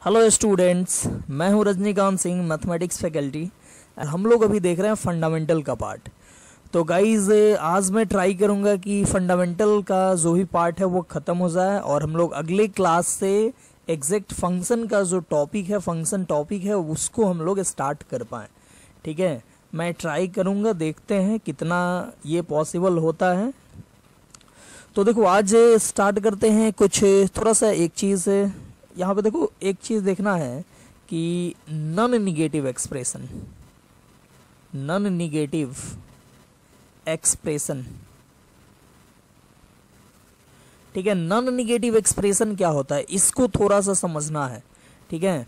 Hello students, मैं हूं Rajinikanth Singh, mathematics faculty. हम लोग अभी देख रहे हैं फंडामेंटल का पार्ट। तो गाइज आज मैं ट्राई करूंगा कि फंडामेंटल का जो भी पार्ट है वो ख़त्म हो जाए और हम लोग अगले क्लास से एग्जैक्ट फंक्शन का जो टॉपिक है, फंक्शन टॉपिक है, उसको हम लोग स्टार्ट कर पाएँ। ठीक है, मैं ट्राई करूंगा, देखते हैं कितना ये पॉसिबल होता है। तो देखो आज स्टार्ट करते हैं कुछ थोड़ा सा एक चीज़ यहाँ पे देखो, एक चीज़ देखना है कि non negative expression, non negative expression, ठीक है। नॉन निगेटिव एक्सप्रेशन क्या होता है, इसको थोड़ा सा समझना है। ठीक है,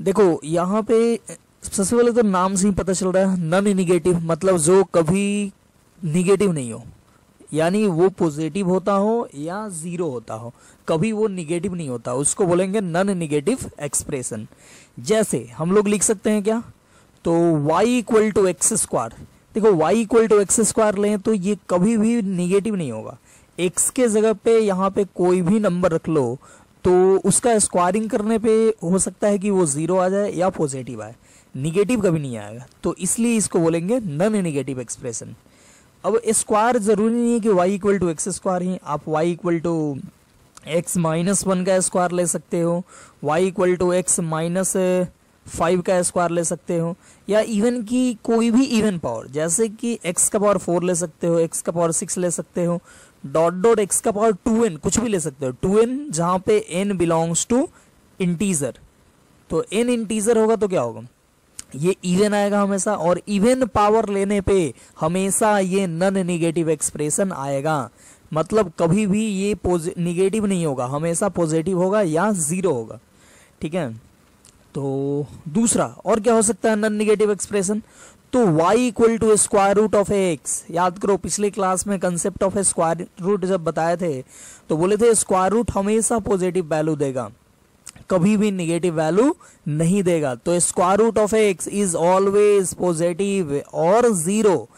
देखो यहाँ पे सबसे पहले तो नाम से ही पता चल रहा है नॉन निगेटिव मतलब जो कभी निगेटिव नहीं हो, यानी वो पॉजिटिव होता हो या जीरो होता हो, कभी वो निगेटिव नहीं होता, उसको बोलेंगे नॉन निगेटिव एक्सप्रेशन। जैसे हम लोग लिख सकते हैं क्या, तो y equal to x square. देखो y equal to x square लें तो ये कभी भी निगेटिव नहीं होगा। x के जगह पे यहाँ पे कोई भी नंबर रख लो तो उसका स्क्वायरिंग करने पे हो सकता है कि वो जीरो आ जाए या पॉजिटिव आए, निगेटिव कभी नहीं आएगा। तो इसलिए इसको बोलेंगे नॉन निगेटिव एक्सप्रेशन। अब स्क्वायर जरूरी नहीं है कि y equal to x square ही, आप y equal to x minus 1 का स्क्वायर ले सकते हो, y equal to x minus 5 का स्क्वायर ले सकते हो, या इवन की कोई भी इवन पावर, जैसे कि x का पावर 4 ले सकते हो, x का पावर 6 ले सकते हो, डॉट डॉट x का पावर 2n कुछ भी ले सकते हो, 2n जहां पे n बिलोंग्स टू इंटीजर। तो n इंटीजर होगा तो क्या होगा, ये इवन आएगा हमेशा, और इवन पावर लेने पे हमेशा ये नॉन निगेटिव एक्सप्रेशन आएगा। मतलब कभी भी ये निगेटिव नहीं होगा, हमेशा पॉजिटिव होगा या जीरो होगा। ठीक है, तो दूसरा और क्या हो सकता है नॉन निगेटिव एक्सप्रेशन, तो y equal to square root of x. याद करो पिछले क्लास में कंसेप्ट ऑफ स्क्वायर रूट जब बताए थे तो बोले थे स्क्वायर रूट हमेशा पॉजिटिव वैल्यू देगा, कभी भी निगेटिव वैल्यू नहीं देगा। तो square root of x is always positive और जीरो,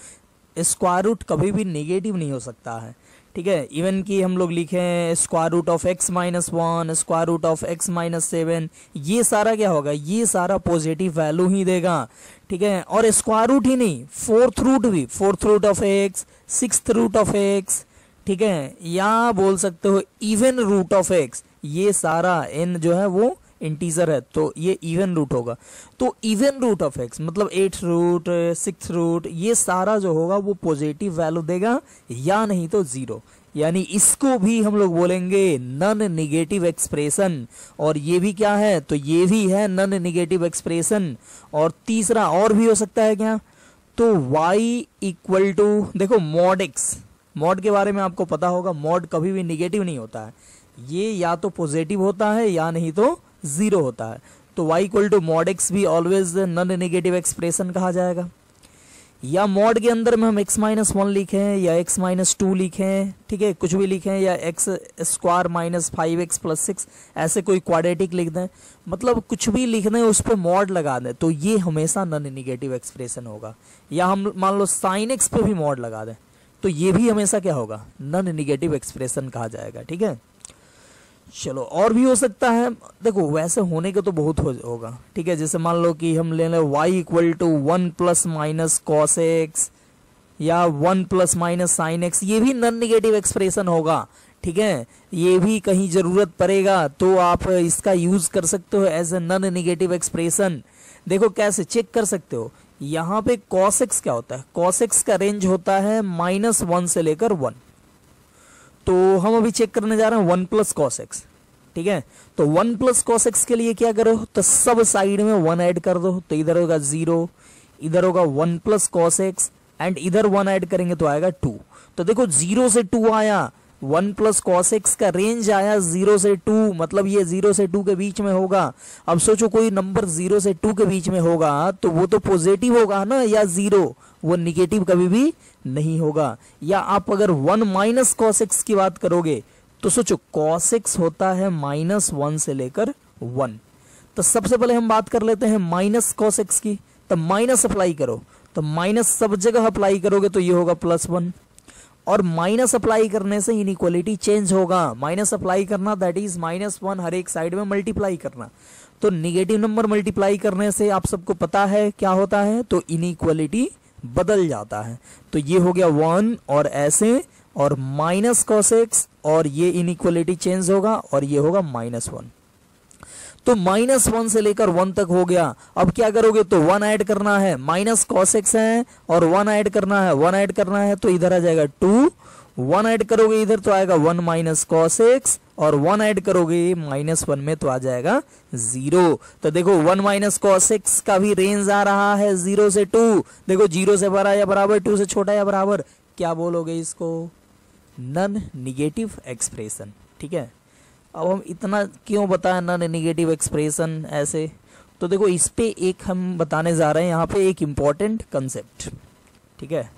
स्क्वायर रूट कभी भी निगेटिव नहीं हो सकता है। ठीक है, इवन कि हम लोग लिखें square root of x minus 1, square root of x minus 7, ये सारा क्या होगा, ये सारा पॉजिटिव वैल्यू ही देगा। ठीक है, और स्क्वायर रूट ही नहीं, फोर्थ रूट भी, fourth root of x, sixth root of x, ठीक है, या बोल सकते हो इवन रूट ऑफ एक्स, ये सारा n जो है वो इंटीजर है तो ये इवन रूट होगा। तो इवन रूट ऑफ एक्स मतलब 8th रूट, 6th रूट, ये सारा जो होगा वो पॉजिटिव वैल्यू देगा या नहीं तो जीरो, यानी इसको भी हम लोग बोलेंगे नॉन निगेटिव एक्सप्रेशन। और ये भी क्या है, तो ये भी है नॉन निगेटिव एक्सप्रेशन। और तीसरा और भी हो सकता है क्या, तो y इक्वल टू, देखो मॉड x, मॉड के बारे में आपको पता होगा, मॉड कभी भी निगेटिव नहीं होता है, ये या तो पॉजिटिव होता है या नहीं तो जीरो होता है। तो y equal to mod x भी ऑलवेज नॉन नेगेटिव एक्सप्रेशन कहा जाएगा। या मॉड के अंदर में हम x माइनस 1 लिखें या x माइनस 2 लिखें, ठीक है, कुछ भी लिखें, या x square minus 5x plus 6, ऐसे कोई क्वाड्रेटिक लिख दें, मतलब कुछ भी लिख दें उस पर मॉड लगा दें तो ये हमेशा नॉन नेगेटिव एक्सप्रेशन होगा। या हम मान लो साइन x पे भी मॉड लगा दें तो ये भी हमेशा क्या होगा, नॉन नेगेटिव एक्सप्रेशन कहा जाएगा। ठीक है, चलो और भी हो सकता है, देखो वैसे होने के तो बहुत होगा। ठीक है, जैसे मान लो कि हम ले लें y equal to 1 plus minus cos x या 1 प्लस माइनस साइन एक्स, ये भी नॉन निगेटिव एक्सप्रेशन होगा। ठीक है, ये भी कहीं जरूरत पड़ेगा तो आप इसका यूज कर सकते हो as a non negative expression. देखो कैसे चेक कर सकते हो, यहाँ पे कॉस एक्स क्या होता है, कॉस एक्स का रेंज होता है -1 से लेकर 1, तो हम अभी चेक करने जा रहे हैं 1 प्लस कॉस एक्स। ठीक है, तो 1 प्लस कॉस एक्स के लिए क्या करो, तो सब साइड में 1 ऐड कर दो, तो इधर होगा 0, इधर होगा 1 प्लस कॉस एक्स, एंड इधर 1 ऐड करेंगे तो आएगा 2। तो देखो 0 से 2 आया, 1 प्लस कॉस एक्स का रेंज आया 0 से 2, मतलब ये 0 से 2 के बीच में होगा। अब सोचो कोई नंबर 0 से 2 के बीच में होगा तो वो तो पॉजिटिव होगा ना, या जीरो, वो निगेटिव कभी भी नहीं होगा। या आप अगर 1 माइनस कॉस एक्स की बात करोगे तो सोचो कॉस एक्स होता है -1 से लेकर 1, तो सबसे पहले हम बात कर लेते हैं माइनस कॉस एक्स की, तो माइनस अप्लाई करो, तो माइनस सब जगह अप्लाई करोगे तो ये होगा +1। और माइनस अप्लाई करने से इनइक्वालिटी चेंज होगा। माइनस अप्लाई करना दैट इज -1 हर एक साइड में मल्टीप्लाई करना। तो निगेटिव नंबर मल्टीप्लाई करने से आप सबको पता है क्या होता है, तो इनइक्वालिटी बदल जाता है। तो ये हो गया 1 और ऐसे और माइनस cos x और ये इनइक्वालिटी चेंज होगा और ये होगा -1। तो -1 से लेकर 1 तक हो गया। अब क्या करोगे, तो 1 ऐड करना है, माइनस cos x है और 1 ऐड करना है, 1 ऐड करना है तो इधर आ जाएगा 2, 1 ऐड करोगे इधर तो आएगा 1 माइनस cos x और 1 ऐड करोगे -1 में तो आ जाएगा 0। तो देखो 1 माइनस cos x का भी रेंज आ रहा है 0 से 2। देखो 0 से बड़ा या बराबर, 2 से छोटा या बराबर, क्या बोलोगे इसको, नॉन निगेटिव एक्सप्रेशन। ठीक है, अब हम इतना क्यों बताएं नॉन निगेटिव एक्सप्रेशन ऐसे, तो देखो इस पे एक हम बताने जा रहे हैं यहाँ पे एक इंपॉर्टेंट कंसेप्ट। ठीक है,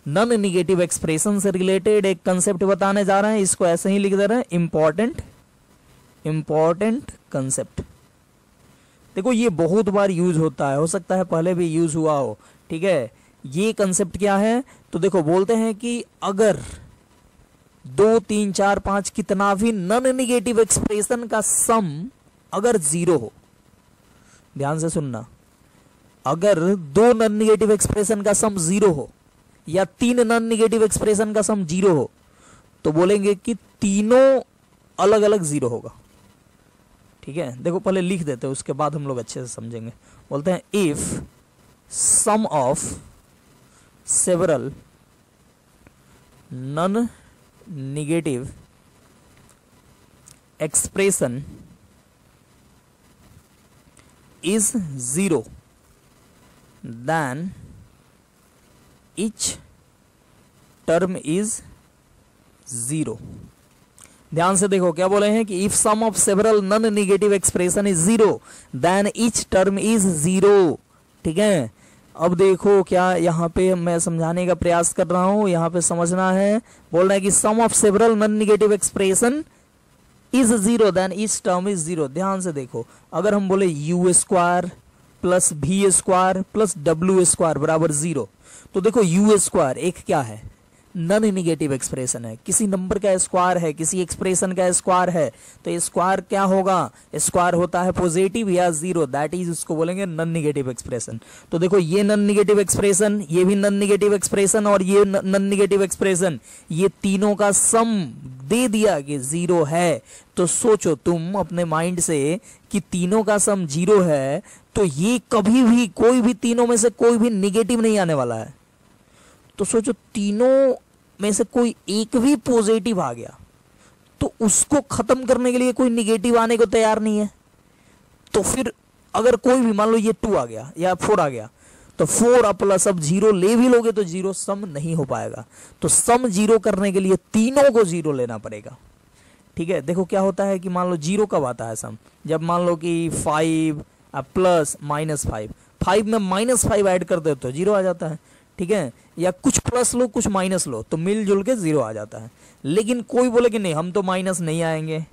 नॉन निगेटिव एक्सप्रेशन से रिलेटेड एक कंसेप्ट बताने जा रहे हैं, इसको ऐसे ही लिख दे रहे हैं इंपॉर्टेंट कंसेप्ट। देखो ये बहुत बार यूज होता है, हो सकता है पहले भी यूज हुआ हो। ठीक है, ये कंसेप्ट क्या है, तो देखो बोलते हैं कि अगर 2 3 4 5 कितना भी नॉन निगेटिव एक्सप्रेशन का सम अगर 0 हो, ध्यान से सुनना, अगर 2 नॉन निगेटिव एक्सप्रेशन का सम 0 हो या 3 नॉन निगेटिव एक्सप्रेशन का सम 0 हो, तो बोलेंगे कि तीनों अलग अलग 0 होगा। ठीक है, देखो पहले लिख देते हैं उसके बाद हम लोग अच्छे से समझेंगे। बोलते हैं if sum of several non negative expression is 0 then each term is 0। ध्यान से देखो क्या बोले हैं कि if sum of several non negative expression is 0 then each term is 0। ठीक है, अब देखो क्या यहाँ पे मैं समझाने का प्रयास कर रहा हूं, यहाँ पे समझना है। बोल रहा है कि sum of several non negative expression is 0 then each term is 0। ध्यान से देखो, अगर हम बोले u square plus v square plus w square बराबर 0, तो देखो u स्क्वायर एक क्या है, नॉन निगेटिव एक्सप्रेशन है, किसी नंबर का स्क्वायर है, किसी एक्सप्रेशन का स्क्वायर है, तो स्क्वायर क्या होगा, स्क्वायर होता है पॉजिटिव या 0, दैट इज उसको बोलेंगे नॉन निगेटिव एक्सप्रेशन। तो देखो ये नॉन निगेटिव एक्सप्रेशन, ये भी नॉन निगेटिव एक्सप्रेशन और ये नॉन निगेटिव एक्सप्रेशन, ये तीनों का सम दे दिया कि 0 है। तो सोचो तुम अपने माइंड से कि तीनों का सम 0 है, तो ये कभी भी कोई भी तीनों में से कोई भी निगेटिव नहीं आने वाला है। तो सोचो तीनों में से कोई एक भी पॉजिटिव आ गया तो उसको खत्म करने के लिए कोई निगेटिव आने को तैयार नहीं है। तो फिर अगर कोई भी मान लो ये 2 आ गया या 4 आ गया, तो 4 प्लस अब 0 ले भी लोगे तो 0 सम नहीं हो पाएगा। तो सम 0 करने के लिए तीनों को 0 लेना पड़ेगा। ठीक है, देखो क्या होता है कि मान लो 0 कब आता है सम, जब मान लो कि 5 प्लस -5, 5 में -5 ऐड कर दे तो 0 आ जाता है। ठीक है, या कुछ प्लस लो कुछ माइनस लो तो मिलजुल के 0 आ जाता है। लेकिन कोई बोले कि नहीं हम तो माइनस नहीं आएंगे।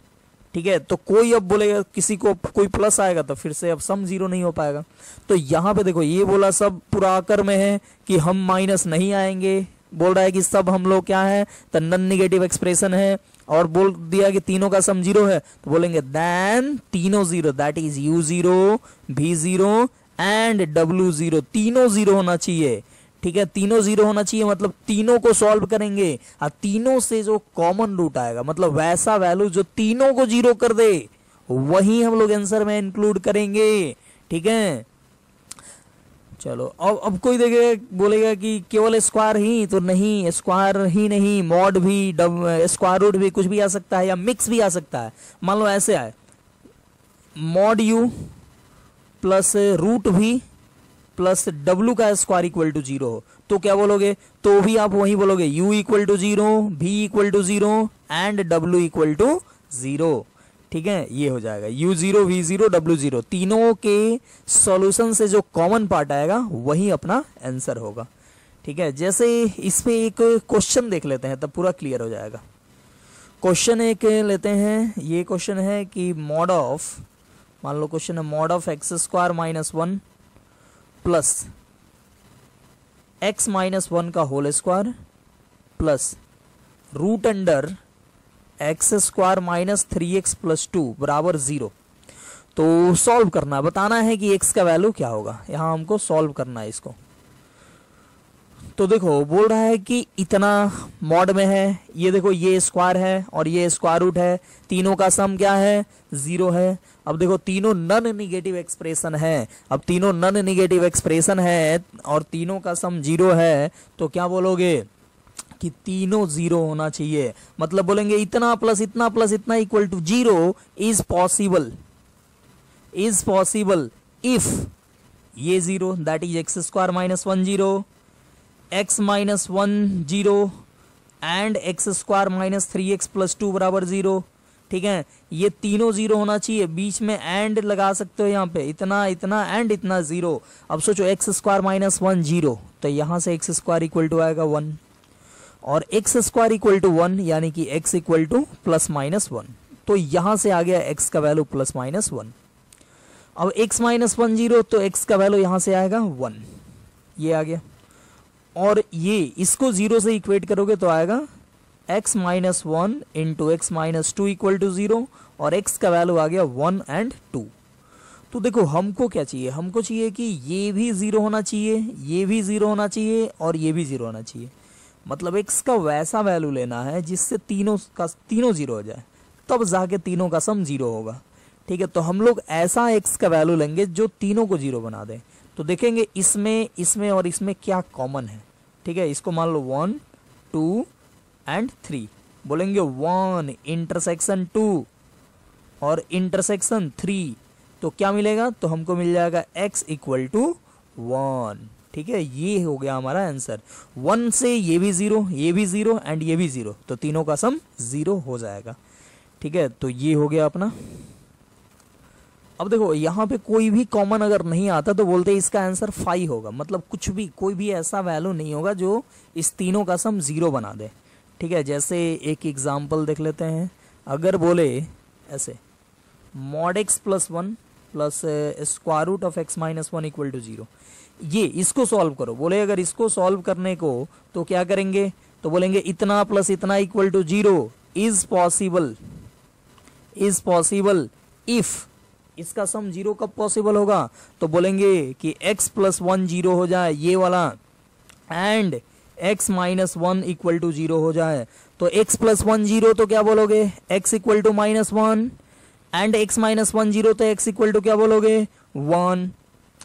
ठीक है, तो कोई अब बोलेगा किसी को कोई प्लस आएगा तो फिर से अब सम 0 नहीं हो पाएगा। तो यहाँ पे देखो ये बोला सब पूरा आकर में है कि हम माइनस नहीं आएंगे, बोल रहा है कि सब हम लोग क्या है तो नॉन निगेटिव एक्सप्रेशन है, और बोल दिया कि तीनों का सम 0 है, तो बोलेंगे देन तीनों 0 that is u0 v0 and w0, तीनों 0 होना चाहिए। ठीक है, तीनों 0 होना चाहिए, मतलब तीनों को सॉल्व करेंगे और तीनों से जो कॉमन रूट आएगा, मतलब वैसा वैल्यू जो तीनों को 0 कर दे वही हम लोग आंसर में इंक्लूड करेंगे। ठीक है, चलो अब कोई देखेगा बोलेगा कि केवल स्क्वायर ही, तो नहीं, स्क्वायर ही नहीं, मॉड भी, स्क्वायर रूट भी, कुछ भी आ सकता है या मिक्स भी आ सकता है। मान लो ऐसे आए मॉड u प्लस रूट भी प्लस w का स्क्वायर इक्वल टू 0 हो, तो क्या बोलोगे, तो भी आप वही बोलोगे u equal to 0, v equal to 0 and w equal to 0। ठीक है, ये हो जाएगा u0 v0 w0, तीनों के सॉल्यूशन से जो कॉमन पार्ट आएगा वही अपना आंसर होगा। ठीक है, जैसे इस पे एक क्वेश्चन देख लेते हैं तब पूरा क्लियर हो जाएगा। क्वेश्चन एक लेते हैं, ये क्वेश्चन है कि मॉड ऑफ, मान लो क्वेश्चन है mod of x square -1 plus x -1 का whole square plus root under x square minus 3x plus 2 बराबर 0। तो सॉल्व करना है, बताना है कि x का वैल्यू क्या होगा, यहां हमको सॉल्व करना है इसको। तो देखो बोल रहा है कि इतना मॉड में है, ये देखो ये स्क्वायर है और ये स्क्वायर रूट है, तीनों का सम क्या है 0 है। अब देखो तीनों नॉन निगेटिव एक्सप्रेशन है, अब तीनों नॉन निगेटिव एक्सप्रेशन है और तीनों का सम 0 है, तो क्या बोलोगे कि तीनों 0 होना चाहिए। मतलब बोलेंगे इतना प्लस इतना equal to 0 is possible if ये 0 that is x square minus 1 0, x minus 1 0 and x square minus 3x plus 2 बराबर 0। ठीक है, ये तीनों 0 होना चाहिए, बीच में एंड लगा सकते हो यहाँ पे, इतना एंड इतना 0। अब सोचो एक्स स्क्वायर माइनस 1 0, तो यहां से एक्स स्क्वायर इक्वल टू आएगा 1 और एक्स स्क्वायर इक्वल टू 1 यानी कि x equal to plus minus 1। तो यहां से आ गया x का वैल्यू प्लस माइनस 1। अब x माइनस 1 0, तो x का वैल्यू यहां से आएगा 1, ये आ गया। और ये इसको 0 से इक्वेट करोगे तो आएगा x minus 1 into x minus 2 equal to 0 और x का वैल्यू आ गया 1 एंड 2। तो देखो हमको क्या चाहिए, हमको चाहिए कि ये भी 0 होना चाहिए, ये भी 0 होना चाहिए और ये भी 0 होना चाहिए। मतलब x का वैसा वैल्यू लेना है जिससे तीनों 0 हो जाए, तब जाके तीनों का सम 0 होगा। ठीक है, तो हम लोग ऐसा x का वैल्यू लेंगे जो तीनों को 0 बना दे। तो देखेंगे इसमें और इसमें क्या कॉमन है। ठीक है, इसको मान लो 1 2 एंड 3, बोलेंगे 1 इंटरसेक्शन 2 और इंटरसेक्शन 3, तो क्या मिलेगा, तो हमको मिल जाएगा x इक्वल टू 1। ठीक है, ये हो गया हमारा आंसर। 1 से ये भी 0, ये भी 0 एंड ये भी 0, तो तीनों का सम 0 हो जाएगा। ठीक है, तो ये हो गया अपना। अब देखो यहाँ पे कोई भी कॉमन अगर नहीं आता तो बोलते हैं इसका आंसर 5 होगा। मतलब कुछ भी कोई भी ऐसा वैल्यू नहीं होगा जो इस तीनों का सम 0 बना दे। ठीक है, जैसे एक एग्जांपल देख लेते हैं। अगर बोले ऐसे mod x plus 1 plus square root of x minus 1 equal to 0, ये इसको सॉल्व करो। बोले अगर इसको सॉल्व करने को तो क्या करेंगे, तो बोलेंगे इतना प्लस इतना equal to 0 is possible if, इसका सम 0 कब पॉसिबल होगा, तो बोलेंगे कि x प्लस 1 0 हो जाए ये वाला and x minus 1 equal to 0 हो जाए। तो x प्लस 1 0 तो क्या बोलोगे, x equal to minus 1 and x minus 1 0 तो x इक्वल टू क्या बोलोगे 1।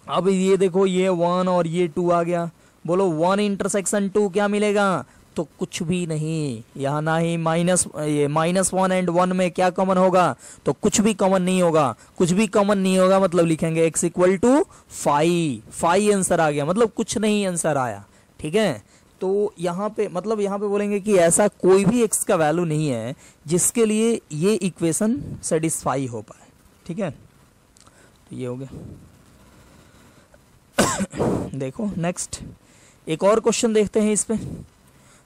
अब ये देखो ये 1 और ये 2 आ गया, बोलो 1 इंटरसेक्शन 2 क्या मिलेगा, तो कुछ भी नहीं, यहाँ ना ही माइनस 1 एंड 1 में क्या कॉमन होगा, तो कुछ भी कॉमन नहीं होगा। कुछ भी कॉमन नहीं होगा मतलब लिखेंगे x इक्वल टू 5 आंसर आ गया, मतलब कुछ नहीं आंसर आया। ठीक है, तो यहाँ पे मतलब यहाँ पे बोलेंगे कि ऐसा कोई भी x का वैल्यू नहीं है जिसके लिए ये इक्वेशन सेटिस्फाई हो पाए। ठीक है, तो ये हो गया। देखो नेक्स्ट एक और क्वेश्चन देखते हैं इस पे।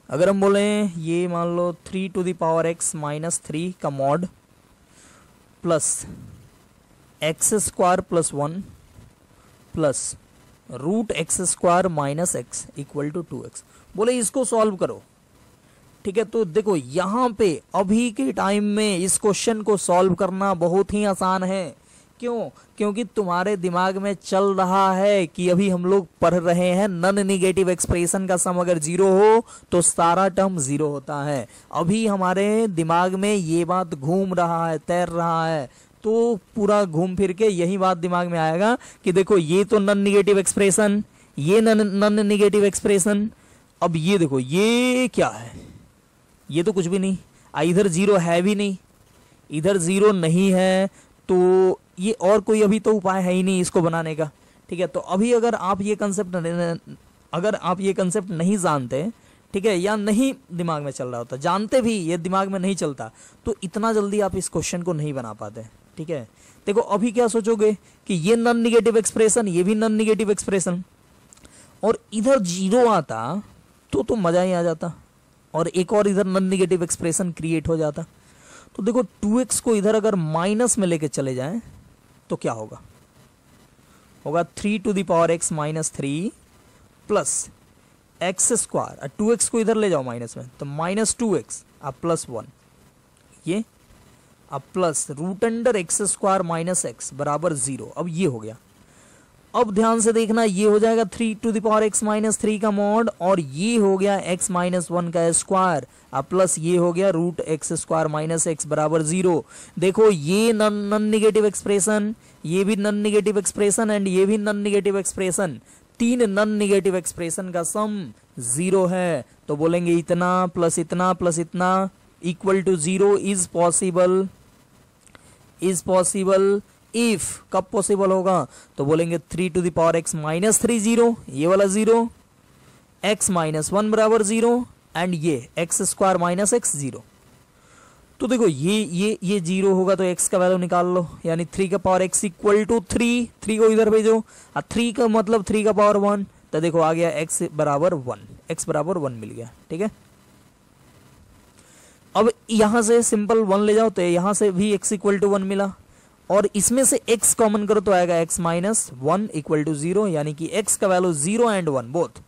अगर हम बोले ये मान लो 3 to the power x minus 3 का mod plus x square plus 1 plus root x square minus x equal to 2x, बोले इसको सॉल्व करो। ठीक है, तो देखो यहाँ पे अभी के टाइम में इस क्वेश्चन को सॉल्व करना बहुत ही आसान है। क्यों, क्योंकि तुम्हारे दिमाग में चल रहा है कि अभी हम लोग पढ़ रहे हैं नॉन निगेटिव एक्सप्रेशन का सम अगर 0 हो तो सारा टर्म 0 होता है। अभी हमारे दिमाग में ये बात घूम रहा है, तैर रहा है, तो पूरा घूम फिर के यही बात दिमाग में आएगा कि देखो ये तो नॉन निगेटिव एक्सप्रेशन, ये नॉन निगेटिव एक्सप्रेशन, अब ये देखो ये क्या है, ये तो कुछ भी नहीं, इधर 0 है भी नहीं, इधर 0 नहीं है, तो ये और कोई अभी तो उपाय है ही नहीं इसको बनाने का। ठीक है, तो अभी अगर आप ये कंसेप्ट नहीं जानते, ठीक है, या नहीं दिमाग में चल रहा होता, जानते भी ये दिमाग में नहीं चलता, तो इतना जल्दी आप इस क्वेश्चन को नहीं बना पाते। ठीक है, देखो अभी क्या सोचोगे कि ये नॉन निगेटिव एक्सप्रेशन, ये भी नॉन निगेटिव एक्सप्रेशन, और इधर 0 आता तो मजा ही आ जाता, और एक और इधर नॉन निगेटिव एक्सप्रेशन क्रिएट हो जाता। तो देखो 2x को इधर अगर माइनस में लेके चले जाएं तो क्या होगा 3 to the power x minus 3 plus x square, 2x को इधर ले जाओ माइनस में, तो -2x अब +1, ये अब plus root under x square minus x बराबर 0। अब ये हो गया। अब ध्यान से देखना, ये हो जाएगा 3 to the power x minus 3 का मॉड, और ये हो गया x माइनस 1 का स्क्वायर, अब प्लस ये हो गया root x square minus x बराबर 0। देखो ये नॉन निगेटिव एक्सप्रेशन, ये भी नॉन निगेटिव एक्सप्रेशन एंड ये भी नॉन निगेटिव एक्सप्रेशन, तीन नॉन निगेटिव एक्सप्रेशन का सम 0 है। तो बोलेंगे इतना प्लस इतना equal to 0 is possible if, कब पॉसिबल होगा, तो बोलेंगे 3 to the power x minus 3 0, ये वाला 0, x माइनस 1 बराबर 0 एंड ये x स्क्वायर माइनस x 0। तो देखो ये 0 होगा तो x का वैल्यू निकाल लो, यानी 3 का पावर x इक्वल टू 3 को इधर भेजो, 3 का मतलब 3 का पावर 1, तो देखो आ गया x बराबर 1 मिल गया। ठीक है, अब यहां से सिंपल 1 ले जाओ तो यहां से भी x इक्वल टू 1 मिला, और इसमें से x कॉमन करो तो आएगा x माइनस 1 इक्वल टू 0, यानी कि x का वैल्यू 0 एंड 1 बोथ।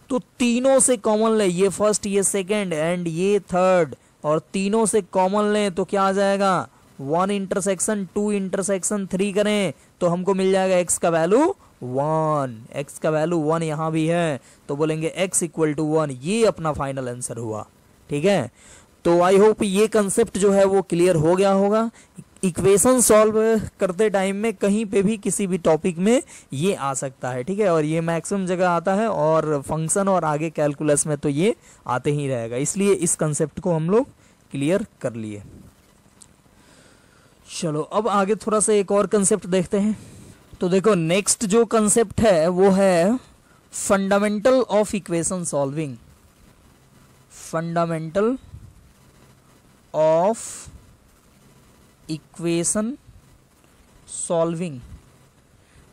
तो तीनों से कॉमन ले, ये फर्स्ट ये सेकंड एंड ये थर्ड, और तीनों से कॉमन ले तो क्या आ जाएगा 1 इंटरसेक्शन 2 इंटरसेक्शन 3 करें तो हमको मिल जाएगा x का वैल्यू 1, x का वैल्यू 1 यहां भी है, तो बोलेंगे x इक्वल टू 1, ये अपना फाइनल आंसर हुआ। ठीक है, तो आई होप ये कंसेप्ट जो है वो क्लियर हो गया होगा। इक्वेशन सॉल्व करते टाइम में कहीं पे भी किसी भी टॉपिक में ये आ सकता है। ठीक है, और ये मैक्सिमम जगह आता है, और फंक्शन और आगे कैलकुलस में तो ये आते ही रहेगा, इसलिए इस कंसेप्ट को हम लोग क्लियर कर लिए। चलो अब आगे थोड़ा सा एक और कंसेप्ट देखते हैं। तो देखो नेक्स्ट जो कंसेप्ट है वो है fundamental of equation solving, fundamental of equation solving.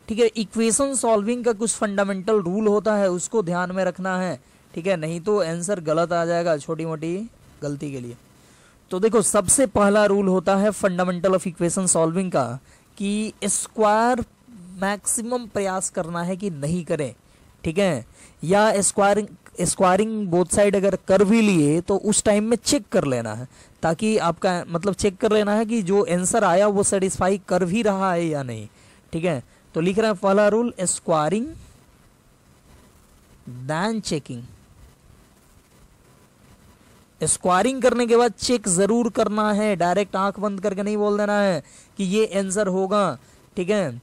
ठीक है, इक्वेशन सॉल्विंग का कुछ फंडामेंटल रूल होता है, उसको ध्यान में रखना है। ठीक है, नहीं तो आंसर गलत आ जाएगा छोटी मोटी गलती के लिए। तो देखो सबसे पहला रूल होता है फंडामेंटल ऑफ इक्वेशन सॉल्विंग का, कि स्क्वायर मैक्सिमम प्रयास करना है कि नहीं करें। ठीक है, या स्क्वायरिंग बोथ साइड अगर कर भी लिए तो उस टाइम में चेक कर लेना है, ताकि आपका मतलब चेक कर लेना है कि जो आंसर आया वो सेटिस्फाई कर भी रहा है या नहीं। ठीक है, तो लिख रहा है पहला rule squaring then checking. Squaring करने के बाद चेक जरूर करना है, डायरेक्ट आंख बंद करके नहीं बोल देना है कि ये आंसर होगा। ठीक है,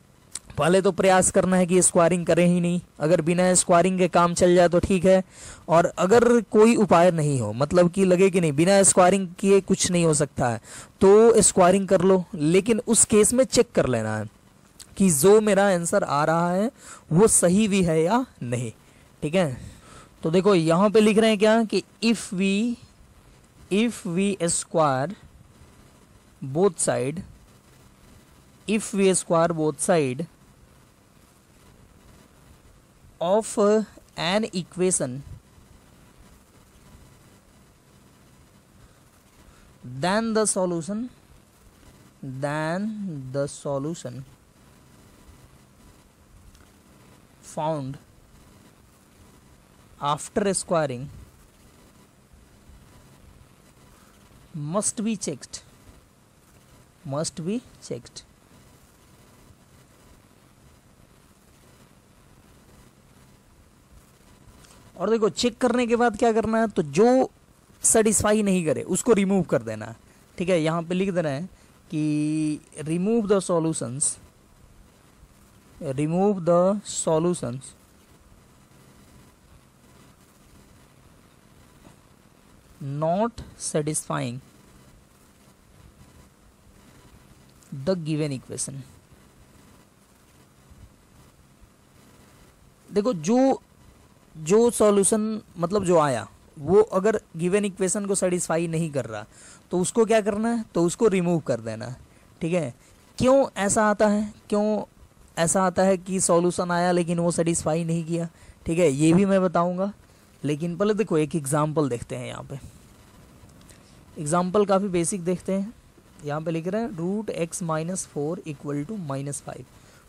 पहले तो प्रयास करना है कि स्क्वायरिंग करें ही नहीं, अगर बिना स्क्वायरिंग के काम चल जाए तो ठीक है, और अगर कोई उपाय नहीं हो, मतलब कि लगे कि नहीं बिना स्क्वायरिंग किए कुछ नहीं हो सकता है, तो स्क्वायरिंग कर लो, लेकिन उस केस में चेक कर लेना है कि जो मेरा आंसर आ रहा है वो सही भी है या नहीं। ठीक है, तो देखो यहां पे लिख रहे हैं क्या कि if we square both side, if we square both side of an equation then the solution found after squaring must be checked. और देखो चेक करने के बाद क्या करना है, तो जो सेटिस्फाई नहीं करे उसको रिमूव कर देना है। ठीक है, यहां पे लिख देना है कि remove the solutions not satisfying the given equation. देखो जो सॉल्यूशन मतलब जो आया वो अगर गिवन इक्वेशन को सेटिस्फाई नहीं कर रहा तो उसको क्या करना है, तो उसको रिमूव कर देना है। ठीक है, क्यों ऐसा आता है कि सॉल्यूशन आया लेकिन वो सेटिस्फाई नहीं किया। ठीक है, ये भी मैं बताऊंगा, लेकिन पहले देखो एक एग्जांपल देखते हैं। यहाँ पे एग्जांपल काफ़ी बेसिक देखते हैं। यहाँ पे लिख रहे हैं root x minus 4 equal to -5,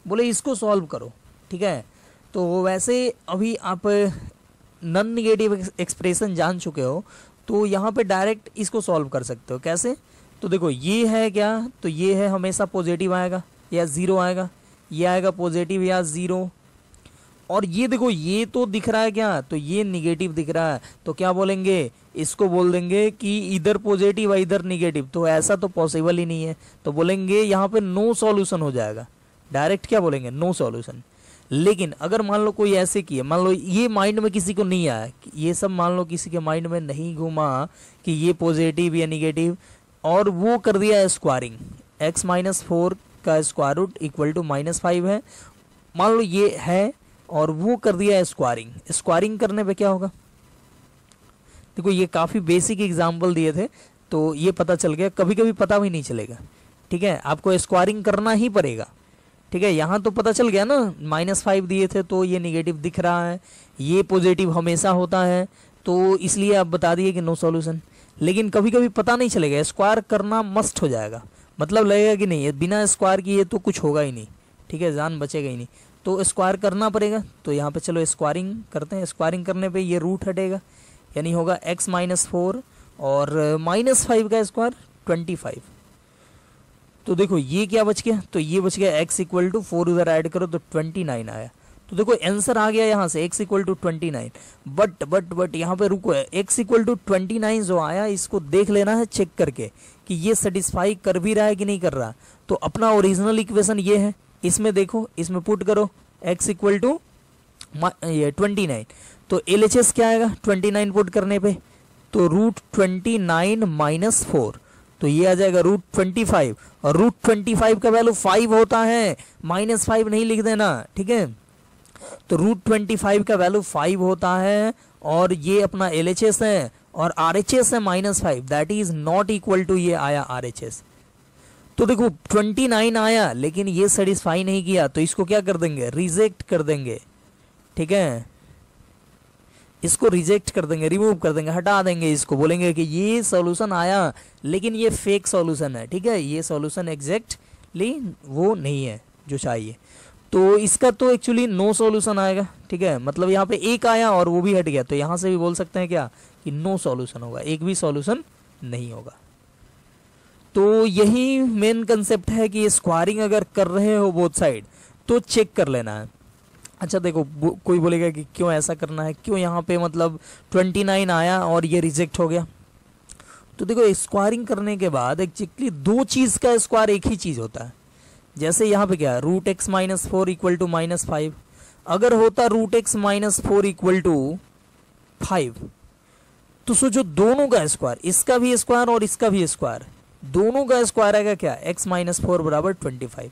बोले इसको सॉल्व करो। ठीक है, तो वैसे अभी आप नॉन निगेटिव एक्सप्रेशन जान चुके हो तो यहाँ पे डायरेक्ट इसको सॉल्व कर सकते हो। कैसे? तो देखो ये है क्या, तो ये है हमेशा पॉजिटिव आएगा या ज़ीरो आएगा, ये आएगा पॉजिटिव या ज़ीरो। और ये देखो ये तो दिख रहा है क्या, तो ये निगेटिव दिख रहा है, तो क्या बोलेंगे, इसको बोल देंगे कि इधर पॉजिटिव है इधर निगेटिव, तो ऐसा तो पॉसिबल ही नहीं है, तो बोलेंगे यहाँ पे नो सॉल्यूशन हो जाएगा। डायरेक्ट क्या बोलेंगे, नो सॉल्यूशन। लेकिन अगर मान लो कोई ऐसे किए, मान लो ये माइंड में किसी को नहीं आया, ये सब मान लो किसी के माइंड में नहीं घूमा कि ये पॉजिटिव या निगेटिव, और वो कर दिया स्क्वायरिंग, x-4 का स्क्वायर रूट इक्वल टू -5 है, मान लो ये है, और वो कर दिया स्क्वायरिंग। स्क्वायरिंग करने पे क्या होगा, देखो ये काफ़ी बेसिक एग्जाम्पल दिए थे तो ये पता चल गया, कभी कभी पता भी नहीं चलेगा। ठीक है, आपको स्क्वायरिंग करना ही पड़ेगा। ठीक है, यहाँ तो पता चल गया ना, -5 दिए थे तो ये निगेटिव दिख रहा है, ये पॉजिटिव हमेशा होता है, तो इसलिए आप बता दिए कि नो सॉल्यूशन। लेकिन कभी कभी पता नहीं चलेगा, स्क्वायर करना मस्ट हो जाएगा, मतलब लगेगा कि नहीं बिना स्क्वायर किए तो कुछ होगा ही नहीं। ठीक है, जान बचेगा ही नहीं, तो स्क्वायर करना पड़ेगा। तो यहाँ पे चलो स्क्वायरिंग करते हैं। स्क्वायरिंग करने पे ये रूट हटेगा, यानी होगा x-4 और -5 का स्क्वायर 25। तो देखो ये क्या बच गया, तो ये बच गया x इक्वल टू 4, उधर ऐड करो तो 29 आया। तो देखो आंसर आ गया यहाँ से x इक्वल टू 29। बट यहाँ पे रुको, x इक्वल टू 29 जो आया इसको देख लेना है चेक करके कि ये सेटिस्फाई कर भी रहा है कि नहीं कर रहा। तो अपना ओरिजिनल इक्वेशन ये है, इसमें देखो, इसमें पुट करो x इक्वल टू 29, तो LHS क्या आएगा 29 पुट करने पे, तो √29 - 4, तो ये आ जाएगा √25, और √25 का वैल्यू 5 होता है, -5 नहीं लिख देना। ठीक है, तो √25 का वैल्यू 5 होता है, और ये अपना LHS है, और RHS है -5, that is not equal to, ये आया RHS। तो देखो 29 आया, लेकिन ये सेटिस्फाई नहीं किया, तो इसको क्या कर देंगे, रिजेक्ट कर देंगे। ठीक है, इसको रिजेक्ट कर देंगे, रिमूव कर देंगे, हटा देंगे, इसको बोलेंगे कि ये सॉल्यूशन आया लेकिन ये फेक सॉल्यूशन है। ठीक है, ये सॉल्यूशन एग्जैक्टली वो नहीं है जो चाहिए, तो इसका तो एक्चुअली नो सॉल्यूशन आएगा। ठीक है, मतलब यहाँ पे एक आया और वो भी हट गया, तो यहाँ से भी बोल सकते हैं क्या कि नो सॉल्यूशन होगा, एक भी सॉल्यूशन नहीं होगा। तो यही मेन कंसेप्ट है कि स्क्वायरिंग अगर कर रहे हो बोथ साइड तो चेक कर लेना है। अच्छा देखो, कोई बोलेगा कि क्यों ऐसा करना है, क्यों यहाँ पे मतलब 29 आया और ये रिजेक्ट हो गया। तो देखो स्क्वायरिंग करने के बाद एक्चुअली दो चीज़ का स्क्वायर एक ही चीज़ होता है। जैसे यहाँ पे क्या है, √x-4 इक्वल टू -5, अगर होता √x-4 इक्वल टू 5, तो सोचो दोनों का स्क्वायर, इसका भी स्क्वायर और इसका भी स्क्वायर, दोनों का स्क्वायर आएगा क्या, x-4 बराबर 25।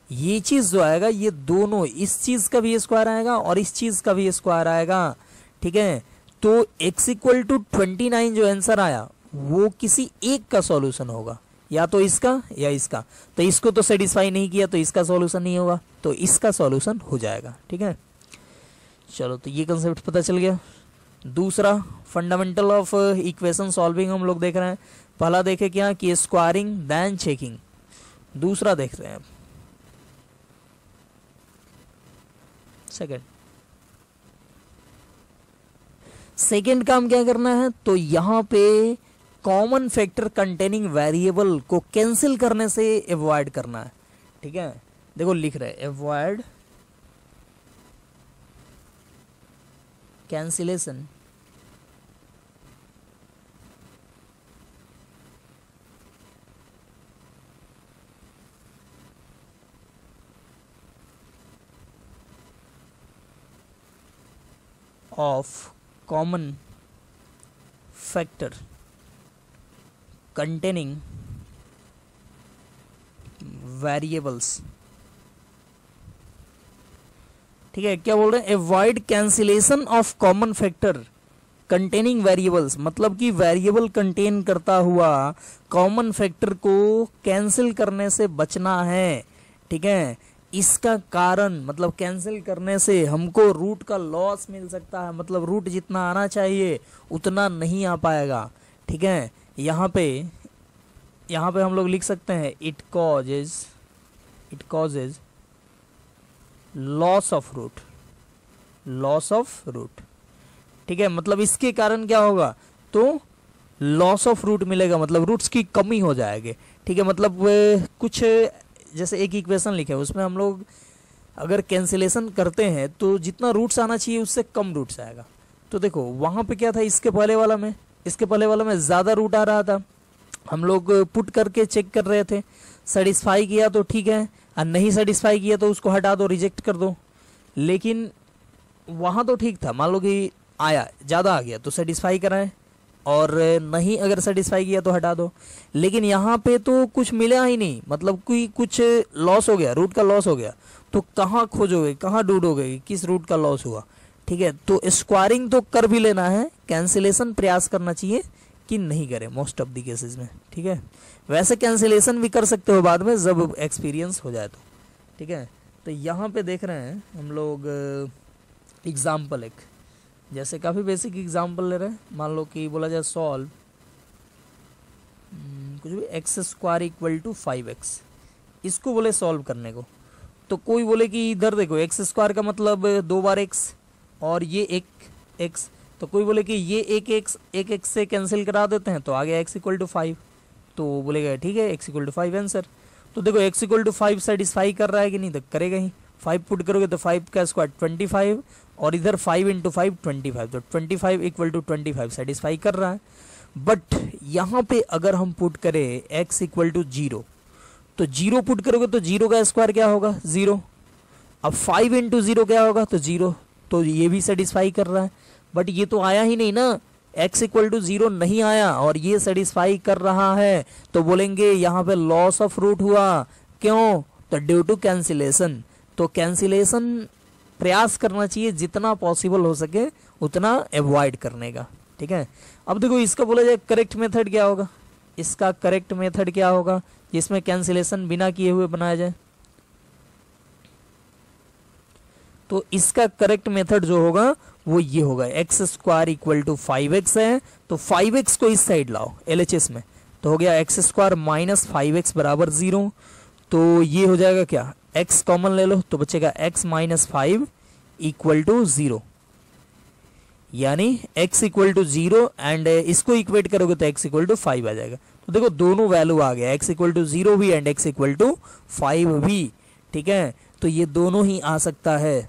ये चीज जो आएगा, ये दोनों, इस चीज का भी स्क्वायर आएगा और इस चीज का भी स्क्वायर आएगा। ठीक है, तो x इक्वल टू 29 जो आंसर आया वो किसी एक का सॉल्यूशन होगा, या तो इसका या इसका, तो इसको तो सेटिस्फाई नहीं किया तो इसका सॉल्यूशन नहीं होगा, तो इसका सॉल्यूशन हो जाएगा। ठीक है, चलो तो ये कंसेप्ट पता चल गया। दूसरा फंडामेंटल ऑफ इक्वेशन सॉल्विंग हम लोग देख रहे हैं। पहला देखे क्या कि स्क्वायरिंग देन चेकिंग, दूसरा देख रहे हैं सेकेंड काम क्या करना है, तो यहां पे कॉमन फैक्टर कंटेनिंग वेरिएबल को कैंसिल करने से अवॉइड करना है। ठीक है, देखो लिख रहे हैं avoid cancellation of common factor containing variables। ठीक है, क्या बोल रहे हैं, avoid cancellation of common factor containing variables, मतलब कि वेरिएबल कंटेन करता हुआ कॉमन फैक्टर को कैंसिल करने से बचना है। ठीक है, इसका कारण मतलब कैंसिल करने से हमको रूट का लॉस मिल सकता है, मतलब रूट जितना आना चाहिए उतना नहीं आ पाएगा। ठीक है, यहाँ पे हम लोग लिख सकते हैं it causes loss of root. ठीक है, मतलब इसके कारण क्या होगा, तो लॉस ऑफ रूट मिलेगा, मतलब रूट्स की कमी हो जाएगी। ठीक है, मतलब कुछ जैसे एक इक्वेशन लिखे उसमें हम लोग अगर कैंसिलेशन करते हैं तो जितना रूट्स आना चाहिए उससे कम रूट्स आएगा। तो देखो वहाँ पे क्या था, इसके पहले वाला में ज़्यादा रूट आ रहा था, हम लोग पुट करके चेक कर रहे थे, सेटिस्फाई किया तो ठीक है, और नहीं सेटिस्फाई किया तो उसको हटा दो, रिजेक्ट कर दो। लेकिन वहाँ तो ठीक था, मान लो कि आया ज़्यादा आ गया तो सेटिस्फाई कराएं, और नहीं अगर सेटिस्फाई किया तो हटा दो। लेकिन यहाँ पे तो कुछ मिला ही नहीं, मतलब कोई कुछ लॉस हो गया, रूट का लॉस हो गया, तो कहाँ खोजोगे, कहाँ ढूंढोगे किस रूट का लॉस हुआ। ठीक है, तो स्क्वायरिंग तो कर भी लेना है, कैंसिलेशन प्रयास करना चाहिए कि नहीं करें मोस्ट ऑफ द केसेस में। ठीक है, वैसे कैंसिलेशन भी कर सकते हो बाद में जब एक्सपीरियंस हो जाए तो। ठीक है, तो यहाँ पे देख रहे हैं हम लोग एग्जाम्पल एक, जैसे काफ़ी बेसिक एग्जाम्पल ले रहे हैं। मान लो कि बोला जाए सॉल्व कुछ भी x square equal to 5x, इसको बोले सॉल्व करने को, तो कोई बोले कि इधर देखो एक्स स्क्वायर का मतलब 2 बार x और ये एक x, तो कोई बोले कि ये एक x से कैंसिल करा देते हैं तो आ गया x इक्वल टू 5, तो बोलेगा ठीक है x इक्वल टू 5 आंसर। तो देखो x इक्वल टू 5 सेटिस्फाई कर रहा है कि नहीं, तो करेगा ही, 5 पुट करोगे तो 5 का स्क्वायर 25 और इधर 5 इंटू 5 25, तो 25 इक्वल टू 25 सेटिस्फाई कर रहा है। बट यहाँ पे अगर हम पुट करें x इक्वल टू 0, तो 0 पुट करोगे तो 0 का स्क्वायर क्या होगा 0, अब 5 इंटू 0 क्या होगा तो 0, तो ये भी सेटिस्फाई कर रहा है। बट ये तो आया ही नहीं ना, x इक्वल टू 0 नहीं आया और ये सेटिस्फाई कर रहा है, तो बोलेंगे यहाँ पे लॉस ऑफ रूट हुआ। क्यों, तो ड्यू टू कैंसिलेशन। तो कैंसिलेशन प्रयास करना चाहिए जितना पॉसिबल हो सके उतना अवॉइड करने का। ठीक है, अब देखो इसका बोला जाए करेक्ट मेथड क्या होगा, इसका करेक्ट मेथड क्या होगा जिसमें कैंसिलेशन बिना किए हुए बनाया जाए। तो इसका करेक्ट मेथड जो होगा वो ये होगा, x square equal to 5x है, तो 5x को इस साइड लाओ LHS में, तो हो गया एक्स स्क्वायर माइनस 5x बराबर 0। तो ये हो जाएगा क्या, x कॉमन ले लो तो बचेगा x माइनस 5 इक्वल टू 0, यानी x इक्वल टू 0 एंड इसको इक्वेट करोगे तो x इक्वल टू 5 आ जाएगा। तो देखो दोनों वैल्यू आ गया, x इक्वल टू 0 भी एंड x इक्वल टू 5 भी। ठीक है, तो ये दोनों ही आ सकता है।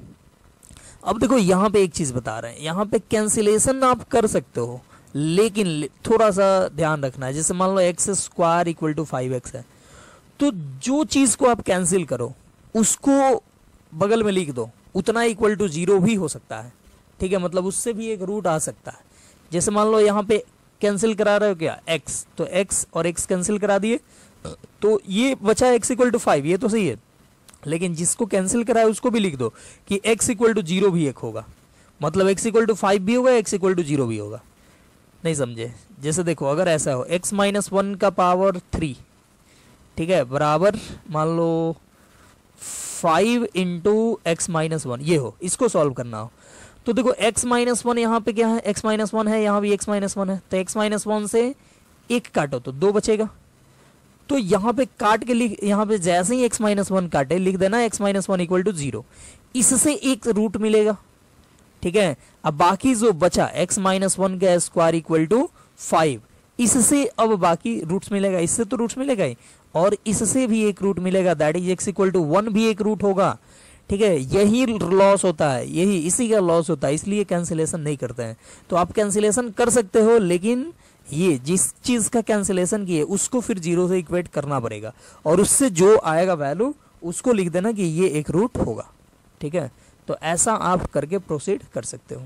अब देखो यहाँ पे एक चीज बता रहे हैं, यहाँ पे कैंसिलेशन आप कर सकते हो, लेकिन थोड़ा सा ध्यान रखना है। जैसे मान लो x square equal to 5x है, तो जो चीज को आप कैंसिल करो उसको बगल में लिख दो, उतना इक्वल टू 0 भी हो सकता है। ठीक है, मतलब उससे भी एक रूट आ सकता है। जैसे मान लो यहाँ पे कैंसिल करा रहे हो क्या x, तो x और x कैंसिल करा दिए, तो ये बचा x इक्वल टू 5, ये तो सही है। लेकिन जिसको कैंसिल करा है उसको भी लिख दो कि x इक्वल टू 0 भी एक होगा, मतलब x इक्वल टू 5 भी होगा, x इक्वल टू 0 भी होगा। नहीं समझे, जैसे देखो अगर ऐसा हो x माइनस 1 का पावर 3, ठीक है, बराबर मान लो 5 इंटू एक्स माइनस 1, ये हो, इसको सॉल्व करना हो, तो देखो x माइनस 1 यहाँ पे क्या है, x माइनस 1 है, यहाँ भी x माइनस 1 है, तो x माइनस 1 से 1 काटो तो 2 बचेगा। तो यहाँ पे काट के लिख, यहाँ पे जैसे ही x माइनस 1 काटे लिख देना x माइनस 1 इक्वल टू 0, इससे एक रूट मिलेगा। ठीक है, अब बाकी जो बचा x माइनस 1 का स्क्वायर इक्वल टू 5, इससे अब बाकी रूट्स मिलेगा, इससे तो रूट्स मिलेगा ही, और इससे भी एक रूट मिलेगा, that is x equal to 1 भी एक रूट होगा। ठीक है, यही लॉस होता है, यही इसी का लॉस होता है, इसलिए कैंसिलेशन नहीं करते हैं। तो आप कैंसिलेशन कर सकते हो, लेकिन ये जिस चीज का कैंसिलेशन किए उसको फिर 0 से इक्वेट करना पड़ेगा, और उससे जो आएगा वैल्यू उसको लिख देना कि ये एक रूट होगा। ठीक है, तो ऐसा आप करके प्रोसीड कर सकते हो।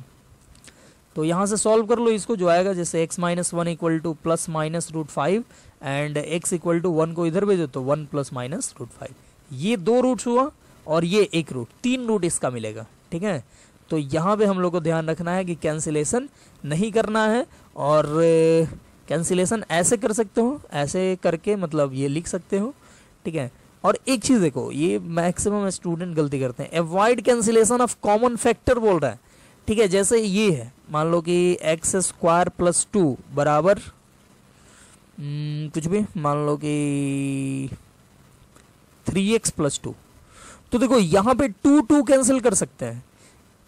तो यहाँ से सॉल्व कर लो इसको, जो आएगा जैसे x minus 1 equal to plus minus root 5 and x equal to 1 को इधर भेजो तो 1 प्लस माइनस रूट 5, ये 2 रूट्स हुआ और ये एक रूट, 3 रूट इसका मिलेगा। ठीक है, तो यहाँ पे हम लोग को ध्यान रखना है कि कैंसिलेशन नहीं करना है, और कैंसिलेशन ऐसे कर सकते हो, ऐसे करके मतलब ये लिख सकते हो। ठीक है, और एक चीज देखो, ये मैक्सिमम स्टूडेंट गलती करते हैं, avoid cancellation of common factor बोल रहा है। ठीक है, जैसे ये है, मान लो कि एक्स स्क्वायर प्लस 2 बराबर कुछ भी, मान लो कि 3x प्लस 2, तो देखो यहाँ पे 2 2 कैंसिल कर सकते हैं,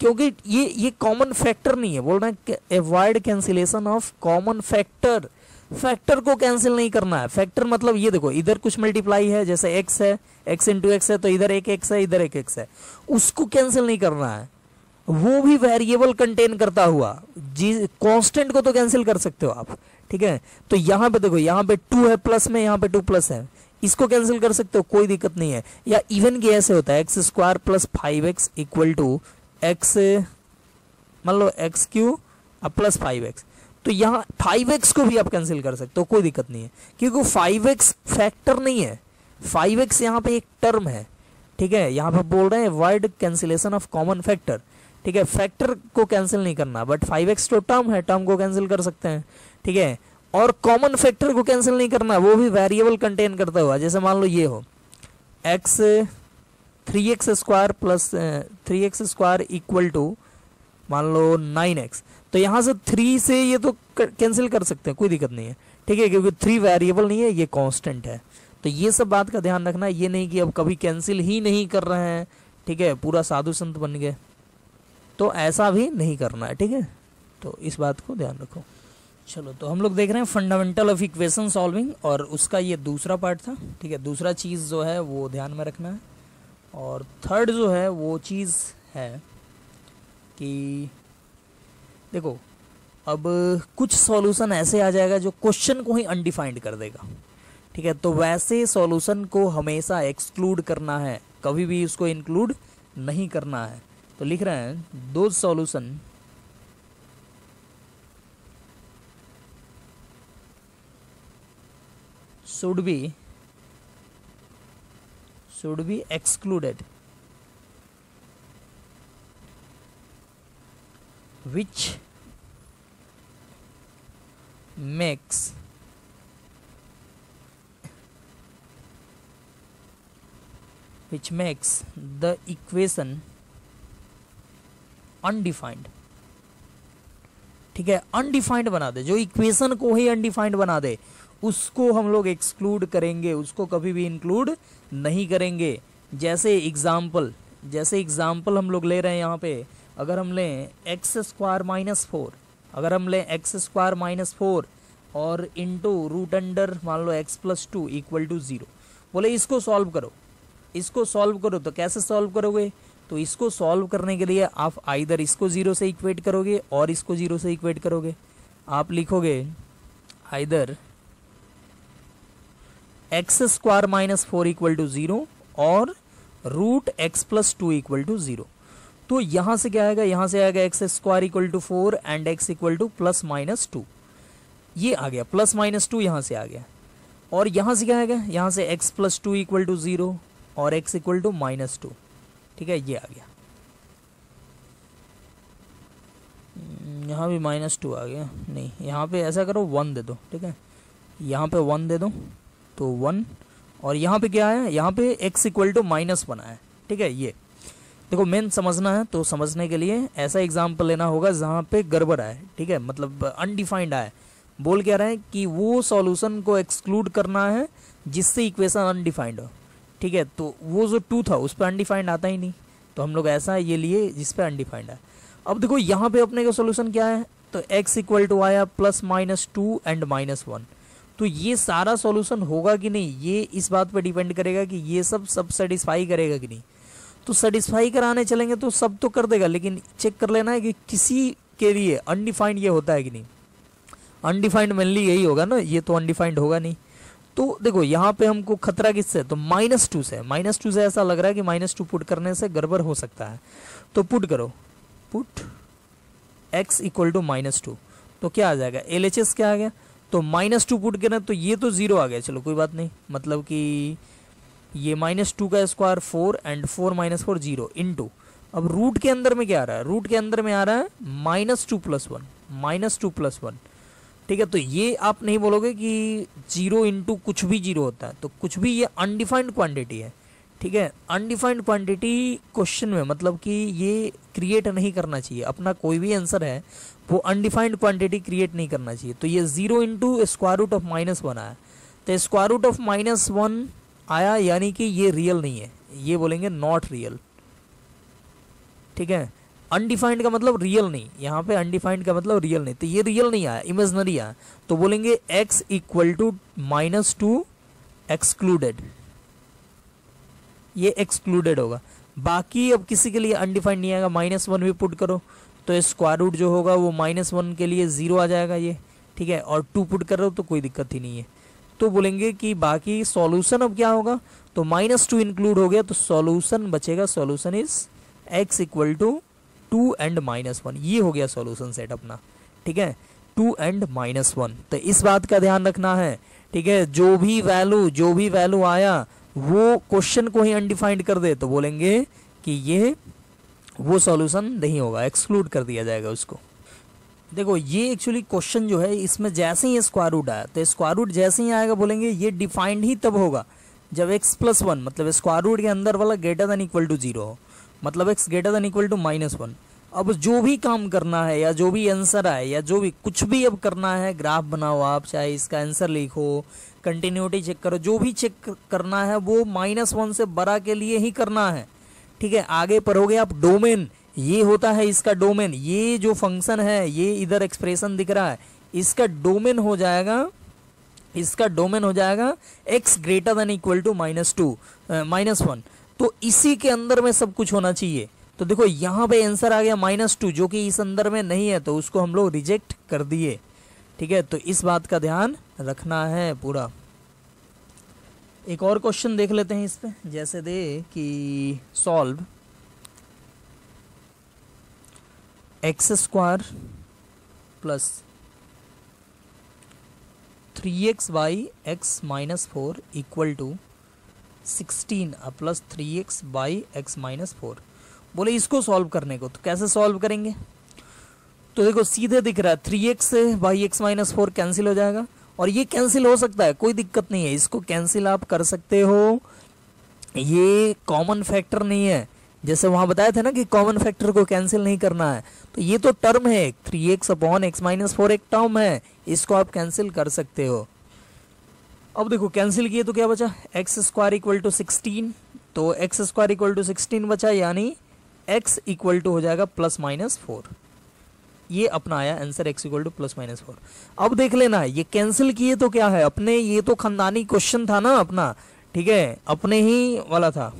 क्योंकि ये कॉमन फैक्टर नहीं है, बोल रहे हैं avoid cancellation of common factor. Factor को कैंसिल नहीं करना है। फैक्टर मतलब ये देखो, इधर कुछ मल्टीप्लाई है, जैसे x है, x इंटू एक्स है, तो इधर एक x है, इधर एक x है, उसको कैंसिल नहीं करना है। वो भी वेरिएबल कंटेन करता हुआ, जी कांस्टेंट को तो कैंसिल कर सकते हो आप, ठीक है। तो यहाँ पे देखो, यहाँ पे 2 है प्लस में, यहाँ पे 2 प्लस है, इसको कैंसिल कर सकते हो, कोई दिक्कत नहीं है। या इवन के ऐसे होता है x square plus 5x equal to x, मान लो एक्स क्यू अब प्लस 5x, तो यहाँ 5x को भी आप कैंसिल कर सकते हो, कोई दिक्कत नहीं है, क्योंकि 5x फैक्टर नहीं है, 5x यहाँ पे एक टर्म है, ठीक है। यहाँ पे बोल रहे हैं avoid cancellation of common factor, ठीक है। फैक्टर को कैंसिल नहीं करना, बट 5x तो टर्म है, टर्म को कैंसिल कर सकते हैं, ठीक है। और कॉमन फैक्टर को कैंसिल नहीं करना, वो भी वेरिएबल कंटेन करता हुआ, जैसे मान लो ये हो x 3x square plus 3x square equal to मान लो 9x, तो यहाँ से 3 से ये तो कैंसिल कर सकते हैं, कोई दिक्कत नहीं है, ठीक है, क्योंकि 3 वेरिएबल नहीं है, ये कांस्टेंट है। तो ये सब बात का ध्यान रखना, ये नहीं कि अब कभी कैंसिल ही नहीं कर रहे हैं, ठीक है, पूरा साधु संत बन गए, तो ऐसा भी नहीं करना है, ठीक है। तो इस बात को ध्यान रखो। चलो, तो हम लोग देख रहे हैं फंडामेंटल ऑफ इक्वेशन सॉल्विंग, और उसका ये दूसरा पार्ट था, ठीक है। दूसरा चीज़ जो है वो ध्यान में रखना है, और थर्ड जो है वो चीज़ है कि देखो, अब कुछ सॉल्यूशन ऐसे आ जाएगा जो क्वेश्चन को ही अनडिफाइंड कर देगा, ठीक है। तो वैसे सॉल्यूशन को हमेशा एक्सक्लूड करना है, कभी भी उसको इंक्लूड नहीं करना है। तो लिख रहे हैं दो solution should be excluded which makes the equation undefined, ठीक है। अनडिफाइंड बना दे, जो इक्वेशन को ही अनडिफाइंड बना दे उसको हम लोग एक्सक्लूड करेंगे, उसको कभी भी इंक्लूड नहीं करेंगे। जैसे एग्जाम्पल हम लोग ले रहे हैं यहाँ पे, अगर हम लें एक्स स्क्वायर माइनस 4, अगर हम लें एक्स स्क्वायर माइनस 4 और इंटू रूट अंडर मान लो एक्स प्लस 2 इक्वल टू 0, बोले इसको सॉल्व करो, इसको सॉल्व करो, तो कैसे सॉल्व करोगे? तो इसको सॉल्व करने के लिए आप आइदर इसको 0 से इक्वेट करोगे और इसको 0 से इक्वेट करोगे। आप लिखोगे either x square minus 4 equal to 0 और root x plus 2 equal to 0। तो यहां से क्या आएगा, यहां से आएगा x square equal to 4 and x equal to plus minus 2, ये आ गया प्लस माइनस 2 यहां से आ गया। और यहां से क्या आएगा, यहां से एक्स प्लस 2 इक्वल टू 0 और एक्स इक्वल टू माइनस 2, ठीक है, ये आ गया। यहाँ भी माइनस 2 आ गया, नहीं यहाँ पे ऐसा करो 1 दे दो, ठीक है, यहाँ पे 1 दे दो तो 1, और यहाँ पे क्या है, यहाँ पे x इक्वल टू माइनस 1 है, ठीक है। ये देखो मेन समझना है, तो समझने के लिए ऐसा एग्जाम्पल लेना होगा जहाँ पे गड़बड़ है, ठीक है, मतलब अनडिफाइंड है। बोल क्या रहा है कि वो सॉल्यूशन को एक्सक्लूड करना है जिससे इक्वेशन अनडिफाइंड हो, ठीक है। तो वो जो 2 था उस पर अनडिफाइंड आता ही नहीं, तो हम लोग ऐसा ये लिए जिस पे अनडिफाइंड है। अब देखो यहाँ पे अपने का सॉल्यूशन क्या है, तो x इक्वल टू आया प्लस माइनस 2 एंड माइनस 1। तो ये सारा सॉल्यूशन होगा कि नहीं, ये इस बात पर डिपेंड करेगा कि ये सब सेटिस्फाई करेगा कि नहीं। तो सेटिस्फाई कराने चलेंगे तो सब तो कर देगा, लेकिन चेक कर लेना है कि किसी के लिए अनडिफाइंड ये होता है कि नहीं। अनडिफाइंड मेनली यही होगा ना, ये तो अनडिफाइंड होगा नहीं। तो देखो यहाँ पे हमको खतरा किससे, तो माइनस 2 से। माइनस 2 से ऐसा लग रहा है कि माइनस 2 पुट करने से गड़बड़ हो सकता है, तो पुट करो, put x equal to minus 2, तो क्या आ जाएगा, LHS क्या आ गया, तो माइनस 2 पुट करें तो ये तो 0 आ गया, चलो कोई बात नहीं, मतलब कि ये माइनस 2 का स्क्वायर 4 एंड 4 माइनस 4 0 इंटू, अब रूट के अंदर में क्या आ रहा है, रूट के अंदर में आ रहा है माइनस 2 प्लस 1, माइनस 2 प्लस 1, ठीक है। तो ये आप नहीं बोलोगे कि 0 इंटू कुछ भी 0 होता है, तो कुछ भी ये अनडिफाइंड क्वांटिटी है, ठीक है। अनडिफाइंड क्वांटिटी क्वेश्चन में मतलब कि ये क्रिएट नहीं करना चाहिए, अपना कोई भी आंसर है वो अनडिफाइंड क्वांटिटी क्रिएट नहीं करना चाहिए। तो ये 0 into square root of minus 1 आया, तो स्क्वायर रूट ऑफ माइनस 1 आया, यानी कि ये रियल नहीं है, ये बोलेंगे नॉट रियल, ठीक है। अनडिफाइंड का मतलब रियल नहीं, यहाँ पे अनडिफाइंड का मतलब रियल नहीं, तो ये रियल नहीं आया, इमेजनरी आया, तो बोलेंगे x इक्वल टू -2 एक्सक्लूडेड, ये एक्सक्लूडेड होगा। बाकी अब किसी के लिए अनडिफाइंड नहीं आएगा, -1 भी पुट करो तो स्क्वायर रूट जो होगा वो -1 के लिए 0 आ जाएगा ये, ठीक है, और 2 पुट कर रहे हो तो कोई दिक्कत ही नहीं है। तो बोलेंगे कि बाकी सॉल्यूशन अब क्या होगा, तो -2 इंक्लूड हो गया तो सॉल्यूशन बचेगा, solution is x equal to 2 and -1, ये हो गया सॉल्यूशन सेट अपना, ठीक है, 2 एंड -1। तो इस बात का ध्यान रखना है, ठीक है, जो भी वैल्यू आया वो क्वेश्चन को ही अनडिफाइंड कर दे तो बोलेंगे कि ये वो सॉल्यूशन नहीं होगा, एक्सक्लूड कर दिया जाएगा उसको। देखो ये एक्चुअली क्वेश्चन जो है इसमें जैसे ही स्क्वायर रूट आया तो स्क्वायर रूट जैसे ही आएगा बोलेंगे ये डिफाइंड ही तब होगा जब x+1 मतलब स्क्वायर रूट के अंदर वाला ग्रेटर देन इक्वल टू 0 हो, मतलब x greater than equal to -1। अब जो भी काम करना है या जो भी आंसर आए या जो भी कुछ भी अब करना है, ग्राफ बनाओ आप, चाहे इसका आंसर लिखो, कंटिन्यूटी चेक करो, जो भी चेक करना है वो -1 से बड़ा के लिए ही करना है, ठीक है। आगे पढ़ोगे आप डोमेन, ये होता है इसका डोमेन, ये जो फंक्शन है ये इधर एक्सप्रेशन दिख रहा है, इसका डोमेन हो जाएगा x greater than equal to -1, तो इसी के अंदर में सब कुछ होना चाहिए। तो देखो यहाँ पे आंसर आ गया -2 जो कि इस अंदर में नहीं है तो उसको हम लोग रिजेक्ट कर दिए, ठीक है। तो इस बात का ध्यान रखना है पूरा। एक और क्वेश्चन देख लेते हैं इस पे, जैसे दे कि solve x² plus 3x/x-4 equal to 16 plus 3x/x-4। बोले इसको सॉल्व करने को, तो कैसे सॉल्व करेंगे, तो देखो सीधे दिख रहा है 3x/x-4 कैंसिल हो जाएगा, और ये कैंसिल हो सकता है, कोई दिक्कत नहीं है, इसको कैंसिल आप कर सकते हो, ये कॉमन फैक्टर नहीं है, जैसे वहां बताया था ना कि कॉमन फैक्टर को कैंसिल नहीं करना है, तो ये तो टर्म है 3x/x-4 एक टर्म है, इसको आप कैंसिल कर सकते हो। अब देखो कैंसिल किए तो क्या बचा, x² इक्वल टू 16, तो x² इक्वल टू 16 बचा, यानी x इक्वल टू हो जाएगा +-4, ये अपना आया आंसर x इक्वल टू +-4। अब देख लेना ये कैंसिल किए तो क्या है, अपने ये तो खानदानी क्वेश्चन था ना अपना, ठीक है, अपने ही वाला था,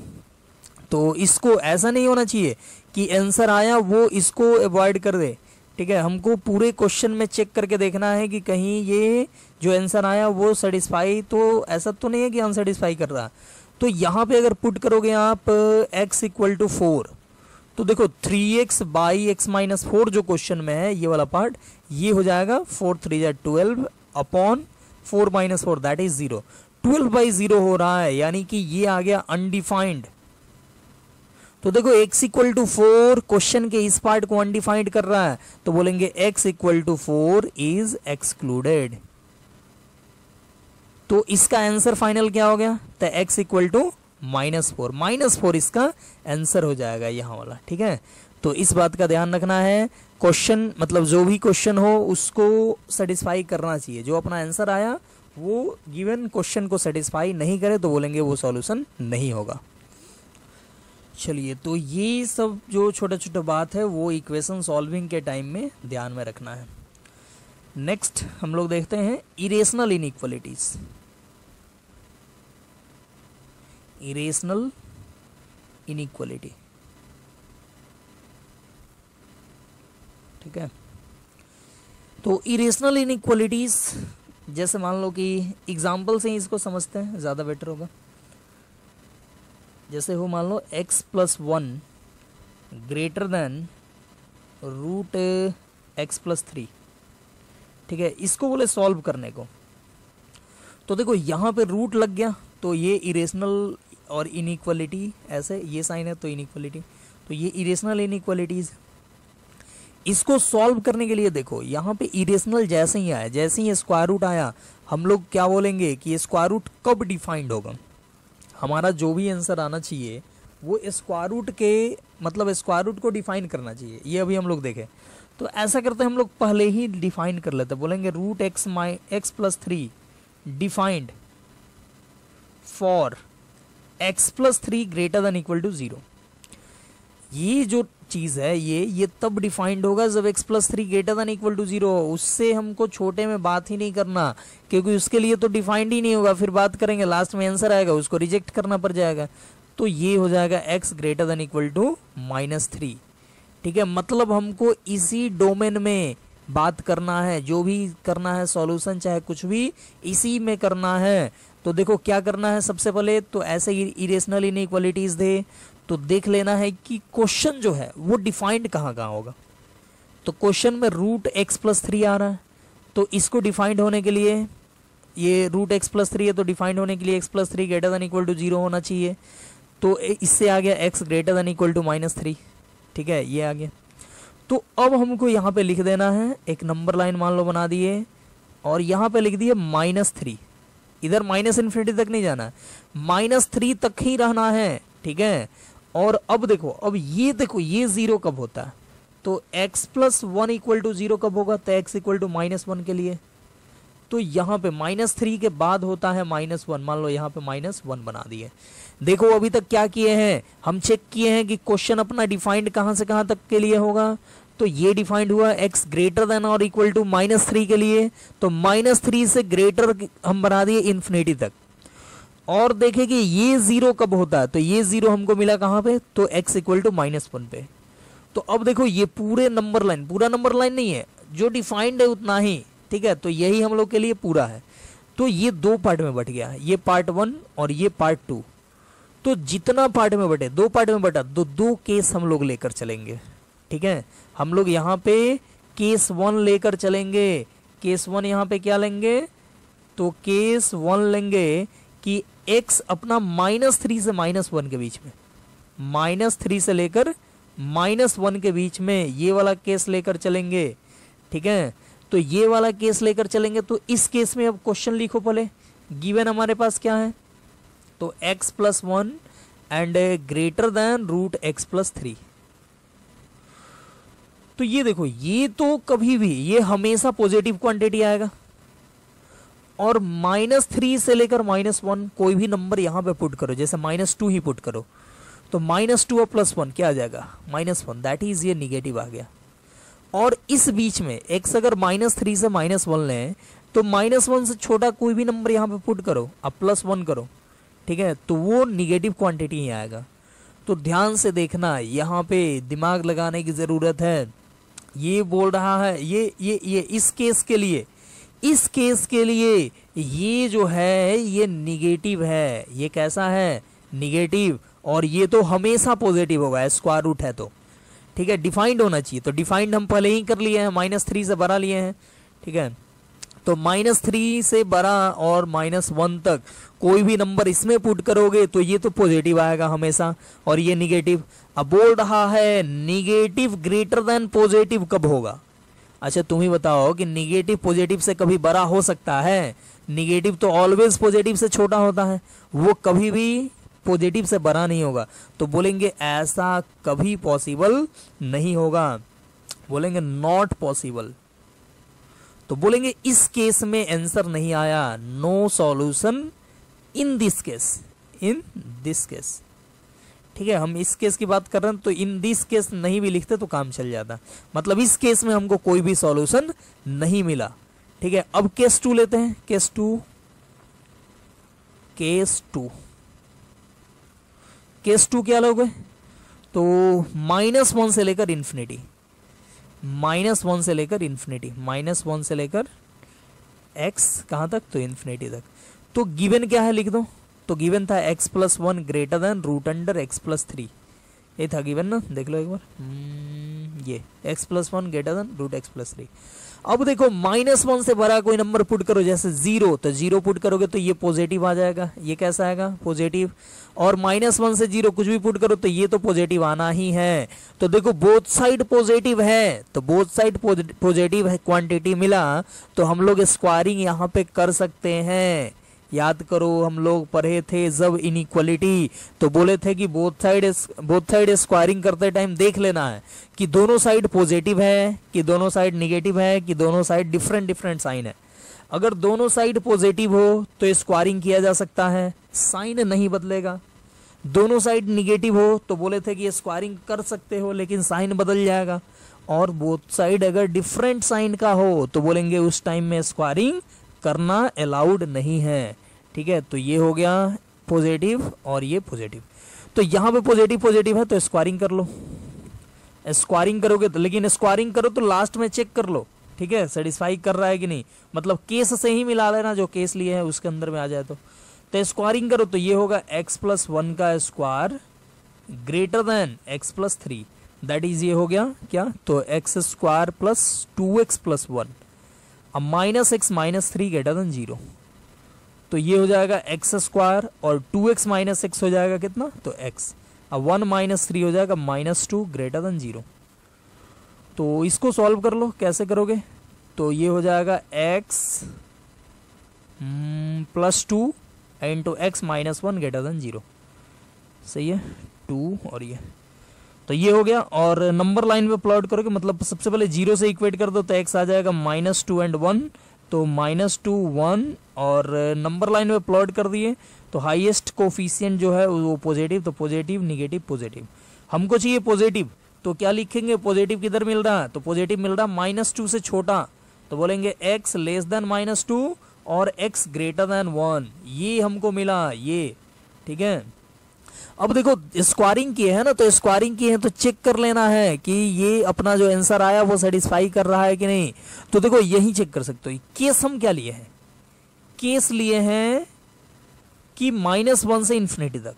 तो इसको ऐसा नहीं होना चाहिए कि आंसर आया वो इसको अवॉइड कर दे, ठीक है। हमको पूरे क्वेश्चन में चेक करके देखना है कि कहीं ये जो आंसर आया वो सेटिस्फाई, तो ऐसा तो नहीं है कि अनसेटिस्फाई कर रहा। तो यहाँ पे अगर पुट करोगे आप x इक्वल टू 4, तो देखो 3x/x-4 जो क्वेश्चन में है ये वाला पार्ट, ये हो जाएगा 4 3 12 अपॉन 4-4 दैट इज 0, 12/0 हो रहा है, यानी कि ये आ गया अनडिफाइंड। तो देखो x इक्वल टू 4 क्वेश्चन के इस पार्ट को अनडिफाइंड कर रहा है, तो बोलेंगे x equal to 4 is excluded. तो इसका आंसर फाइनल क्या हो गया, तो x इक्वल टू -4 इसका आंसर हो जाएगा यहाँ वाला, ठीक है। तो इस बात का ध्यान रखना है, क्वेश्चन मतलब जो भी क्वेश्चन हो उसको सेटिस्फाई करना चाहिए, जो अपना आंसर आया वो गिवन क्वेश्चन को सेटिस्फाई नहीं करे तो बोलेंगे वो सॉल्यूशन नहीं होगा। चलिए, तो ये सब जो छोटा छोटा बात है वो इक्वेशन सॉल्विंग के टाइम में ध्यान में रखना है। नेक्स्ट हम लोग देखते हैं इरेशनल इनइक्वालिटीज। इरेशनल इनइक्वालिटी, ठीक है। तो इरेशनल इनइक्वालिटीज जैसे मान लो कि एग्जाम्पल से ही इसको समझते हैं, ज़्यादा बेटर होगा। जैसे हो मान लो x+1 ग्रेटर देन √x+3, ठीक है, इसको बोले सॉल्व करने को। तो देखो यहाँ पे रूट लग गया तो ये इरेशनल और इनइक्वालिटी, ऐसे ये साइन है तो इनइक्वालिटी, तो ये इरेशनल इनइक्वालिटीज। इसको सॉल्व करने के लिए देखो यहाँ पे इरेशनल जैसे ही आया, जैसे ही स्क्वायर रूट आया, हम लोग क्या बोलेंगे कि स्क्वायर रूट कब डिफाइंड होगा, हमारा जो भी आंसर आना चाहिए वो स्क्वायर रूट के मतलब स्क्वायर रूट को डिफाइन करना चाहिए। ये अभी हम लोग देखें तो ऐसा करते हैं, हम लोग पहले ही डिफाइन कर लेते हैं, बोलेंगे √x+3 defined for x+3 greater than equal to 0। ये जो चीज है ये तब डिफाइंड होगा जब x plus three greater than equal to zero. उससे हमको छोटे में बात ही नहीं करना, क्योंकि उसके लिए तो डिफाइंड ही नहीं होगा, फिर बात करेंगे लास्ट में आंसर आएगा उसको रिजेक्ट करना पड़ जाएगा। तो ये हो जाएगा x greater than equal to minus three. ठीक है, मतलब हमको इसी डोमेन में बात करना है, जो भी करना है सॉल्यूशन चाहे कुछ भी इसी में करना है। तो देखो क्या करना है, सबसे पहले तो ऐसे इरेशनल इनइक्वालिटीज दे तो देख लेना है कि क्वेश्चन जो है वो डिफाइंड कहाँ कहाँ होगा। तो क्वेश्चन में रूट एक्स प्लस थ्री आ रहा है, तो इसको डिफाइंड होने के लिए ये रूट एक्स प्लस थ्री है, तो डिफाइंड होने के लिए x plus three greater than equal to zero होना चाहिए। तो इससे आ गया x greater than equal to minus three. ठीक है, ये आ गया। तो अब हमको यहाँ पे लिख देना है, एक नंबर लाइन मान लो बना दिए और यहाँ पे लिख दिए माइनस थ्री। इधर माइनस इन्फिनिटी तक नहीं जाना है, माइनस थ्री तक ही रहना है। ठीक है, और अब देखो, अब ये देखो ये जीरो कब होता है, तो x plus one equal to zero कब होगा, तो x equal to minus one के लिए। तो यहाँ पे माइनस थ्री के बाद होता है माइनस वन, मान लो यहाँ पे माइनस वन बना दिए। देखो अभी तक क्या किए हैं, हम चेक किए हैं कि क्वेश्चन अपना डिफाइंड कहाँ से कहाँ तक के लिए होगा। तो ये डिफाइंड हुआ x ग्रेटर देन और इक्वल टू माइनस थ्री के लिए, तो माइनस थ्री से ग्रेटर हम बना दिए इन्फिनिटी तक। और देखें कि ये जीरो कब होता है, तो ये जीरो हमको मिला कहाँ पे, तो x equal to minus one पे। तो अब देखो ये पूरे नंबर लाइन, पूरा नंबर लाइन नहीं है, जो डिफाइंड है उतना ही। ठीक है, तो यही हम लोग के लिए पूरा है। तो ये दो पार्ट में बट गया, ये पार्ट वन और ये पार्ट टू। तो जितना पार्ट में बटे, दो पार्ट में बटा, तो दो केस हम लोग लेकर चलेंगे। ठीक है, हम लोग यहाँ पे केस वन लेकर चलेंगे। केस वन यहाँ पे क्या लेंगे, तो केस वन लेंगे कि x अपना माइनस थ्री से माइनस वन के बीच में, माइनस थ्री से लेकर माइनस वन के बीच में ये वाला केस लेकर चलेंगे। ठीक है, तो ये वाला केस लेकर चलेंगे। तो इस केस में अब क्वेश्चन लिखो पहले, गिवन हमारे पास क्या है, तो x plus one and greater than root x plus three. तो ये देखो, ये तो कभी भी, ये हमेशा पॉजिटिव क्वांटिटी आएगा। और माइनस थ्री से लेकर माइनस वन कोई भी नंबर यहां पे पुट करो, जैसे माइनस टू ही पुट करो, तो माइनस टू और प्लस वन क्या आ जाएगा, माइनस वन, दैट इज ये निगेटिव आ गया। और इस बीच में x अगर माइनस थ्री से माइनस वन लें, तो माइनस वन से छोटा कोई भी नंबर यहाँ पे पुट करो, अब प्लस वन करो। ठीक है, तो वो निगेटिव क्वांटिटी ही आएगा। तो ध्यान से देखना, यहाँ पे दिमाग लगाने की जरूरत है। ये बोल रहा है, ये इस केस के लिए, इस केस के लिए ये जो है ये निगेटिव है। ये कैसा है, निगेटिव। और ये तो हमेशा पॉजिटिव होगा, स्क्वायर रूट है तो। ठीक है, डिफाइंड होना चाहिए, तो डिफाइंड हम पहले ही कर लिए हैं, माइनस थ्री से बड़ा लिए हैं। ठीक है, तो माइनस थ्री से बड़ा और माइनस वन तक कोई भी नंबर इसमें पुट करोगे तो ये तो पॉजिटिव आएगा हमेशा, और ये निगेटिव। अब बोल रहा है निगेटिव ग्रेटर देन पॉजिटिव कब होगा। अच्छा तुम ही बताओ कि निगेटिव पॉजिटिव से कभी बड़ा हो सकता है, निगेटिव तो ऑलवेज पॉजिटिव से छोटा होता है, वो कभी भी पॉजिटिव से बड़ा नहीं होगा। तो बोलेंगे ऐसा कभी पॉसिबल नहीं होगा, बोलेंगे नॉट पॉसिबल। तो बोलेंगे इस केस में आंसर नहीं आया, no solution in this case, in this case. ठीक है, हम इस केस की बात कर रहे हैं, तो इन दिस केस नहीं भी लिखते तो काम चल जाता, मतलब इस केस में हमको कोई भी सॉल्यूशन नहीं मिला। ठीक है, अब केस टू लेते हैं, case two, case two, case two क्या लोगे, तो माइनस वन से लेकर इंफिनिटी, माइनस वन से लेकर इंफिनिटी, माइनस वन से लेकर एक्स कहां तक, तो इंफिनिटी तक। तो गिवन क्या है लिख दो, तो गिवन था x plus one greater than root under x plus three, ये था गिवन ना, देख लो एक बार, ये x plus one greater than root x plus three. अब देखो माइनस वन से बड़ा कोई नंबर पुट करो, जैसे जीरो, तो जीरो पुट करोगे तो ये पॉजिटिव आ जाएगा, ये कैसा आएगा, पॉजिटिव। और माइनस वन से जीरो कुछ भी पुट करो तो ये तो पॉजिटिव आना ही है। तो देखो बोथ साइड पॉजिटिव है, तो बोथ साइड पॉजिटिव है क्वांटिटी मिला, तो हम लोग स्क्वायरिंग यहाँ पे कर सकते हैं। याद करो हम लोग पढ़े थे जब इनइक्वालिटी, तो बोले थे कि बोथ साइड स्क्वायरिंग करते टाइम देख लेना है कि दोनों साइड पॉजिटिव है कि दोनों साइड निगेटिव है कि दोनों साइड डिफरेंट डिफरेंट साइन है। अगर दोनों साइड पॉजिटिव हो तो स्क्वायरिंग किया जा सकता है, साइन नहीं बदलेगा। दोनों साइड निगेटिव हो तो बोले थे कि स्क्वायरिंग कर सकते हो, लेकिन साइन बदल जाएगा। और बोथ साइड अगर डिफरेंट साइन का हो तो बोलेंगे उस टाइम में स्क्वायरिंग करना अलाउड नहीं है। ठीक है, तो ये हो गया पॉजिटिव और ये पॉजिटिव। तो यहाँ पे पॉजिटिव पॉजिटिव है तो स्क्वायरिंग कर लो। स्क्वायरिंग करोगे तो, लेकिन स्क्वायरिंग करो तो लास्ट में चेक कर लो, ठीक है, सेटिस्फाई कर रहा है कि नहीं, मतलब केस से ही मिला लेना, जो केस लिए है उसके अंदर में आ जाए तो स्क्वायरिंग करो तो ये होगा x+1 का square greater than x+3, that is ये हो गया क्या, तो x² प्लस 2x प्लस 1, अब -x-3 ग्रेटर देन 0, तो ये हो जाएगा x² और 2x - x हो जाएगा कितना, तो x, अब 1 - 3 हो जाएगा -2 ग्रेटर देन 0। तो इसको सॉल्व कर लो, कैसे करोगे, तो ये हो जाएगा x +2 into x -1 greater than 0, सही है, 2 और ये, तो ये हो गया। और नंबर लाइन पे प्लॉट करोगे, मतलब सबसे पहले 0 से इक्वेट कर दो तो x आ जाएगा -2 एंड 1, तो -2 1, और नंबर लाइन पे प्लॉट कर दिए तो हाईएस्ट कोफिशिएंट जो है वो पॉजिटिव, तो पॉजिटिव निगेटिव पॉजिटिव, हमको चाहिए पॉजिटिव, तो क्या लिखेंगे, पॉजिटिव किधर मिल रहा है, तो पॉजिटिव मिल रहा है -2 से छोटा, तो बोलेंगे x लेस देन -2 और x ग्रेटर देन 1, ये हमको मिला ये, ठीक है। अब देखो स्क्वायरिंग की है ना, तो स्क्वायरिंग की है तो चेक कर लेना है कि ये अपना जो आंसर आया वो सेटिस्फाई कर रहा है कि नहीं, तो देखो यही चेक कर सकते हो। केस हम क्या लिए हैं, केस लिए हैं कि -1 से इन्फिनिटी तक,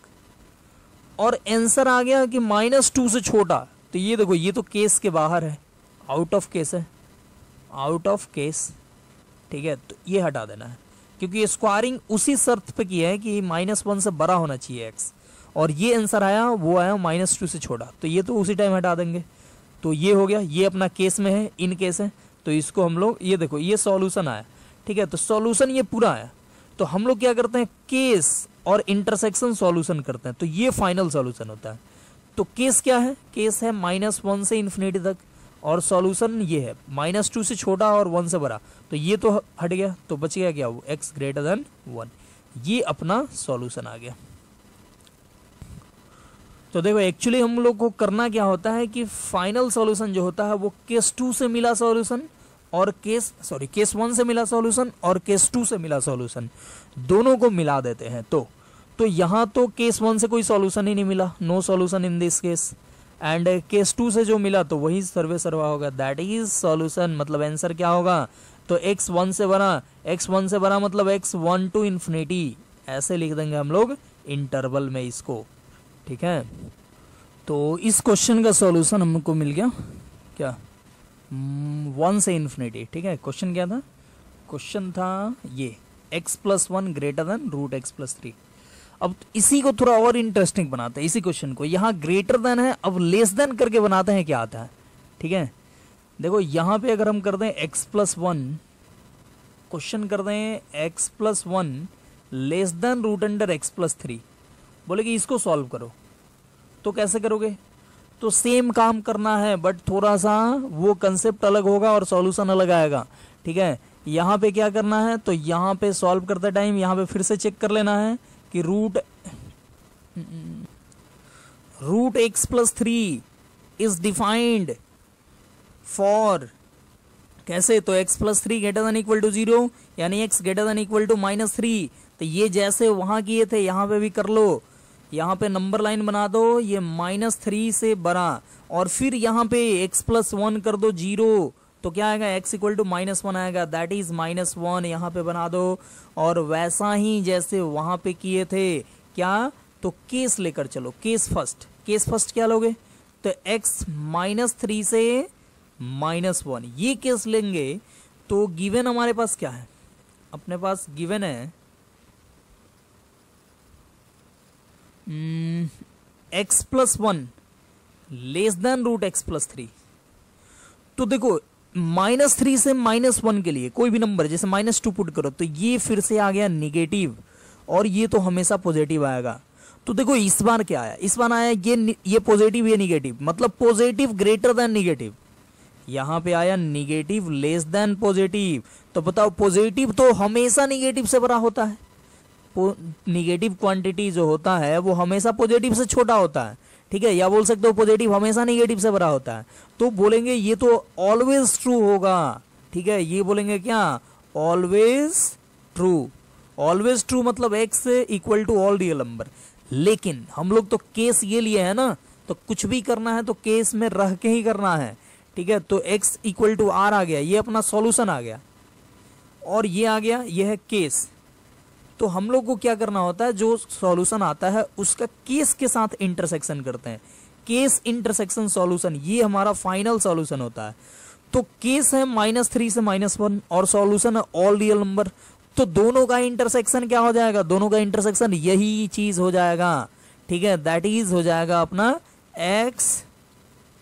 और आंसर आ गया कि -2 से छोटा, तो ये देखो ये तो केस के बाहर है, आउट ऑफ केस है, आउट ऑफ केस, ठीक है, तो ये हटा देना है, क्योंकि स्क्वायरिंग उसी शर्त पे की है कि -1 से बड़ा होना चाहिए x, और ये आंसर आया वो आया -2 से छोटा, तो ये तो उसी टाइम हटा देंगे। तो ये हो गया, ये अपना केस में है, इन केस है, तो इसको हम लोग, ये देखो ये सॉल्यूशन आया, ठीक है, तो सॉल्यूशन ये पूरा आया, तो हम लोग क्या करते हैं, केस और इंटरसेक्शन सॉल्यूशन करते हैं, तो ये फाइनल सॉल्यूशन होता है। तो केस क्या है, केस है -1 से इन्फिनिटी तक, और सॉल्यूशन ये है -2 से छोटा और 1 से बड़ा, तो ये तो हट गया, तो बच गया क्या, वो x ग्रेटर देन 1, ये अपना सॉल्यूशन आ गया। तो देखो एक्चुअली हम लोग को करना क्या होता है कि फाइनल सॉल्यूशन जो होता है वो केस 2 से मिला सॉल्यूशन और केस 1 से मिला सॉल्यूशन और केस 2 से मिला सॉल्यूशन, दोनों को मिला देते हैं। तो यहाँ तो केस 1 से कोई सॉल्यूशन ही नहीं मिला, no solution in this case, and case 2 से जो मिला तो वही सर्वे सर्वा होगा, दैट इज सॉल्यूशन, मतलब आंसर क्या होगा, तो x 1 से बड़ा मतलब x 1 to इन्फिनिटी, ऐसे लिख देंगे हम लोग इंटरवल में इसको, ठीक है। तो इस क्वेश्चन का सॉल्यूशन हमको मिल गया क्या, 1 से इन्फिनिटी, ठीक है। क्वेश्चन क्या था, क्वेश्चन था ये x+1 ग्रेटर देन √x+3। अब इसी को थोड़ा और इंटरेस्टिंग बनाते हैं, इसी क्वेश्चन को, यहाँ ग्रेटर देन है, अब लेस देन करके बनाते हैं क्या आता है, ठीक है। देखो यहाँ पे अगर हम कर दें x+1, क्वेश्चन कर दें x+1 लेस देन √x+3, बोले कि इसको सॉल्व करो, तो कैसे करोगे, तो सेम काम करना है बट थोड़ा सा वो कंसेप्ट अलग होगा और सॉल्यूशन अलग आएगा, ठीक है। यहाँ पे क्या करना है, तो यहाँ पे सॉल्व करते टाइम यहाँ पे फिर से चेक कर लेना है कि √x+3 इज डिफाइंड फॉर, कैसे, तो x+3 greater than equal to 0, यानी x greater than equal to -3, तो ये जैसे वहां किए थे यहाँ पे भी कर लो, यहाँ पे नंबर लाइन बना दो, ये -3 से बड़ा, और फिर यहाँ पे x+1 कर दो 0, तो क्या आएगा, x इक्वल टू -1 आएगा, दैट इज -1 यहाँ पे बना दो, और वैसा ही जैसे वहां पे किए थे क्या, तो केस लेकर चलो, केस फर्स्ट क्या लोगे, तो x -3 से -1, ये केस लेंगे, तो गिवन हमारे पास क्या है, अपने पास गिवन है x+1 लेस देन √x+3, तो देखो -3 से -1 के लिए कोई भी नंबर जैसे -2 पुट करो तो ये फिर से आ गया निगेटिव, और ये तो हमेशा पॉजिटिव आएगा। तो देखो इस बार क्या आया, इस बार आया ये पॉजिटिव, ये निगेटिव, मतलब पॉजिटिव ग्रेटर देन निगेटिव, यहाँ पे आया निगेटिव लेस देन पॉजिटिव, तो बताओ पॉजिटिव तो हमेशा निगेटिव से बड़ा होता है, निगेटिव क्वांटिटी जो होता है वो हमेशा पॉजिटिव से छोटा होता है, ठीक है, या बोल सकते हो पॉजिटिव हमेशा निगेटिव से बड़ा होता है, तो बोलेंगे ये तो ऑलवेज ट्रू होगा, ठीक है, ये बोलेंगे क्या, ऑलवेज ट्रू। ऑलवेज ट्रू मतलब x equal to all real number. लेकिन हम लोग तो केस ये लिए है ना, तो कुछ भी करना है तो केस में रह के ही करना है, ठीक है, तो x इक्वल टू r आ गया, ये अपना सॉल्यूशन आ गया, और ये आ गया, ये है केस। तो हम लोग को क्या करना होता है, जो सॉल्यूशन आता है उसका केस के साथ इंटरसेक्शन करते हैं, केस इंटरसेक्शन सॉल्यूशन, ये हमारा फाइनल सॉल्यूशन होता है। तो केस है -3 से -1 और सॉल्यूशन है ऑल रियल नंबर, तो दोनों का इंटरसेक्शन क्या हो जाएगा, दोनों का इंटरसेक्शन यही चीज हो जाएगा, ठीक है, दैट इज हो जाएगा अपना x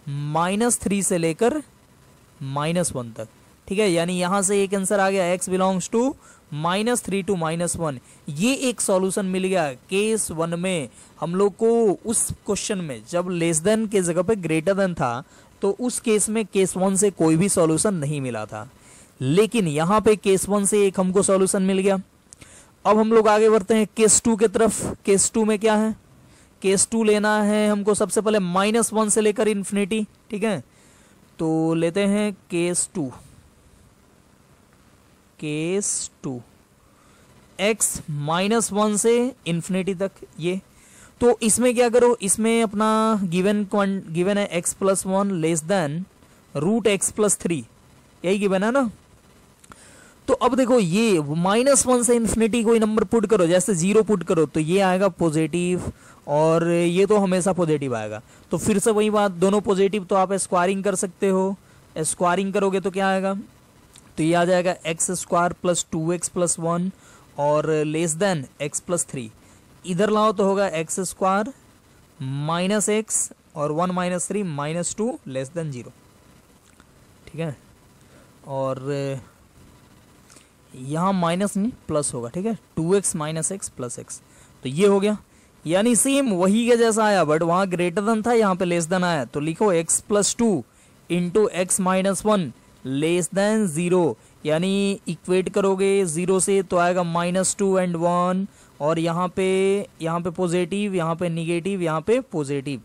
-3 से लेकर -1 तक, ठीक है, यानी यहां से एक आंसर आ गया x बिलोंग्स टू -3 टू -1। ये एक सॉल्यूशन मिल गया केस 1 में। हम लोग को उस क्वेश्चन में जब लेस देन के जगह पे ग्रेटर देन था, तो उस केस में केस 1 से कोई भी सॉल्यूशन नहीं मिला था, लेकिन यहां पे केस 1 से एक हमको सॉल्यूशन मिल गया। अब हम लोग आगे बढ़ते हैं केस 2 के तरफ। केस 2 में क्या है, केस 2 लेना है हमको सबसे पहले -1 से लेकर इन्फिनिटी, ठीक है, तो लेते हैं केस 2, केस 2 x -1 से इन्फिनिटी तक, ये तो इसमें क्या करो, इसमें अपना गिवन है x + 1 लेस देन √x+3, यही गिवन है ना। तो अब देखो ये -1 से इन्फिनिटी कोई नंबर पुट करो, जैसे 0 पुट करो तो ये आएगा पॉजिटिव, और ये तो हमेशा पॉजिटिव आएगा। तो फिर से वही बात, दोनों पॉजिटिव तो आप स्क्वायरिंग कर सकते हो, स्क्वायरिंग करोगे तो क्या आएगा, तो ये आ जाएगा x² + 2x + 1 और लेस देन x+3, इधर लाओ तो होगा x² -x और 1 - 3 -2 लेस देन 0, ठीक है, और यहाँ माइनस नहीं प्लस होगा, ठीक है, 2x - x + x, तो ये हो गया, यानी सेम वही के जैसा आया, बट वहां ग्रेटर देन था, यहाँ पे लेस देन आया, तो लिखो x + 2 into x - 1 less than 0, यानी इक्वेट करोगे 0 से तो आएगा -2 एंड 1, और यहाँ पे पॉजिटिव, यहाँ पे निगेटिव, यहाँ पे पॉजिटिव।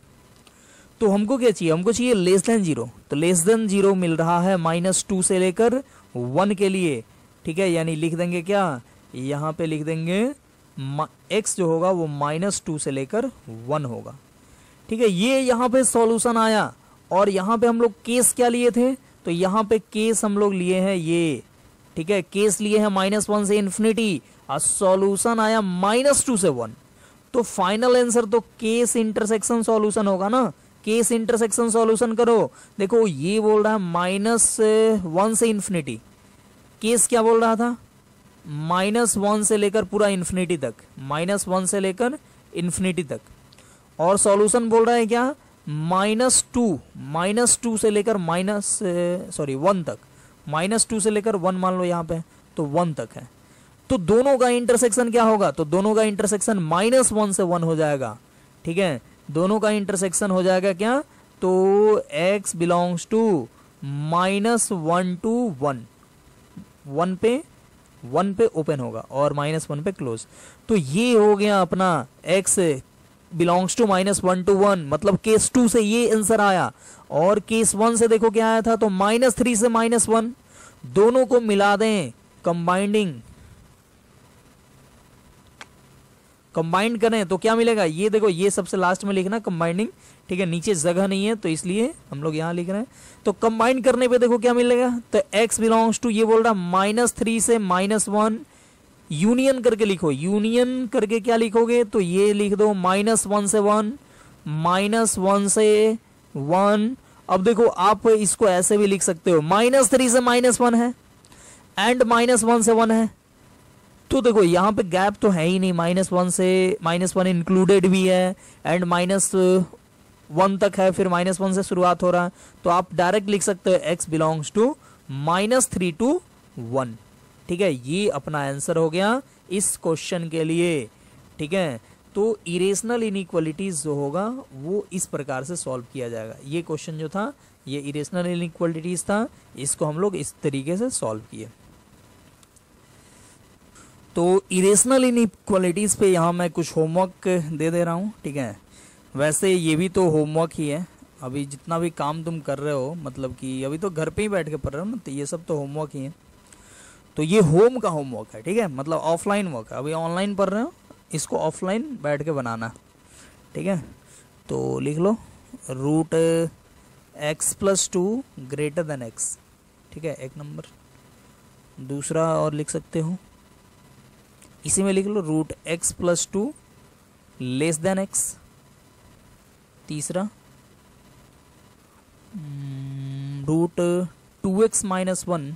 तो हमको क्या चाहिए, हमको चाहिए लेस देन 0, तो लेस देन 0 मिल रहा है -2 से लेकर 1 के लिए, ठीक है, यानी लिख देंगे क्या, यहाँ पे लिख देंगे x जो होगा वो -2 से लेकर 1 होगा, ठीक है, ये यहाँ पे सॉल्यूशन आया। और यहाँ पे हम लोग केस क्या लिए थे, तो यहाँ पे केस हम लोग लिए हैं ये, ठीक है, केस लिए हैं -1 से इन्फिनिटी, और सॉल्यूशन आया -2 से 1, तो फाइनल आंसर तो केस इंटरसेक्शन सॉल्यूशन होगा ना। केस इंटरसेक्शन सॉल्यूशन करो, देखो ये बोल रहा है -1 से इन्फिनिटी, केस क्या बोल रहा था, -1 से लेकर पूरा इन्फिनिटी तक, -1 से लेकर इन्फिनिटी तक, और सॉल्यूशन बोल रहा है क्या, -2 से लेकर 1 तक, -2 से लेकर 1 मान लो यहाँ पे, तो 1 तक है। तो दोनों का इंटरसेक्शन क्या होगा, तो दोनों का इंटरसेक्शन -1 से 1 हो जाएगा, ठीक है, दोनों का इंटरसेक्शन हो जाएगा क्या, तो x बिलोंग्स टू -1 to 1, 1 पे ओपन होगा और -1 पे क्लोज। तो ये हो गया अपना x बिलोंग्स टू -1 to 1, मतलब केस 2 से ये आंसर आया, और केस 1 से देखो क्या आया था, तो -3 से -1, दोनों को मिला दें, कंबाइंड करें तो क्या मिलेगा, ये देखो, ये सबसे लास्ट में लिखना कंबाइंडिंग, ठीक है, नीचे जगह नहीं है तो इसलिए हम लोग यहाँ लिख रहे हैं। तो कंबाइन करने पे देखो क्या मिलेगा, तो x बिलोंग्स टू, ये बोल रहा -3 से -1, यूनियन करके लिखो, यूनियन करके क्या लिखोगे, तो ये लिख दो -1 से 1, -1 से 1। अब देखो आप इसको ऐसे भी लिख सकते हो, -3 से -1 है एंड -1 से 1 है, तो देखो यहाँ पे गैप तो है ही नहीं, -1 से -1 इंक्लूडेड भी है एंड -1 तक है, फिर -1 से शुरुआत हो रहा है, तो आप डायरेक्ट लिख सकते हो x बिलोंग्स टू -3 to 1, ठीक है, ये अपना आंसर हो गया इस क्वेश्चन के लिए, ठीक है। तो इरेशनल इनइक्वालिटीज जो होगा वो इस प्रकार से सॉल्व किया जाएगा। ये क्वेश्चन जो था ये इरेशनल इनइक्वालिटीज था, इसको हम लोग इस तरीके से सॉल्व किए। तो इरेशनल इनइक्वालिटीज़ पे यहाँ मैं कुछ होमवर्क दे रहा हूँ, ठीक है। वैसे ये भी तो होमवर्क ही है, अभी जितना भी काम तुम कर रहे हो, मतलब कि अभी तो घर पे ही बैठ के पढ़ रहे हो ना, तो ये सब तो होमवर्क ही है। तो ये होम का होमवर्क है, ठीक है, मतलब ऑफलाइन वर्क है। अभी ऑनलाइन पढ़ रहे हो, इसको ऑफलाइन बैठ के बनाना, ठीक है। तो लिख लो root x+2 greater than x, ठीक है, एक नंबर। दूसरा और लिख सकते हो, इसी में लिख लो root x+2 less than x। तीसरा root 2x-1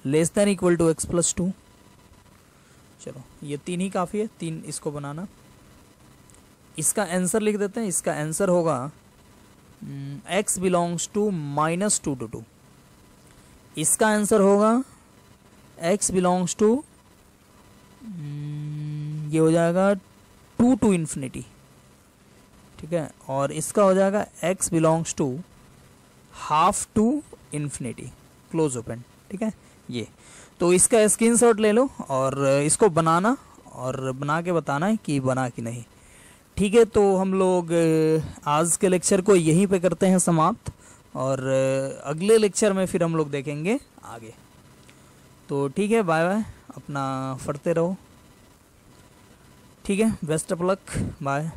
less than equal to x+2। चलो ये 3 ही काफ़ी है, 3 इसको बनाना। इसका आंसर लिख देते हैं, इसका आंसर होगा x बिलोंग्स टू -2 to 2। इसका आंसर होगा x बिलोंग्स टू ये हो जाएगा 2 to इन्फिनिटी, ठीक है। और इसका हो जाएगा x belongs to ½ to infinity, close open, ठीक है। ये तो इसका स्क्रीनशॉट ले लो और इसको बनाना और बना के बताना है कि बना कि नहीं, ठीक है। तो हम लोग आज के लेक्चर को यहीं पे करते हैं समाप्त, और अगले लेक्चर में फिर हम लोग देखेंगे आगे। तो ठीक है, बाय बाय, अपना पढ़ते रहो, ठीक है, बेस्ट ऑफ लक, बाय।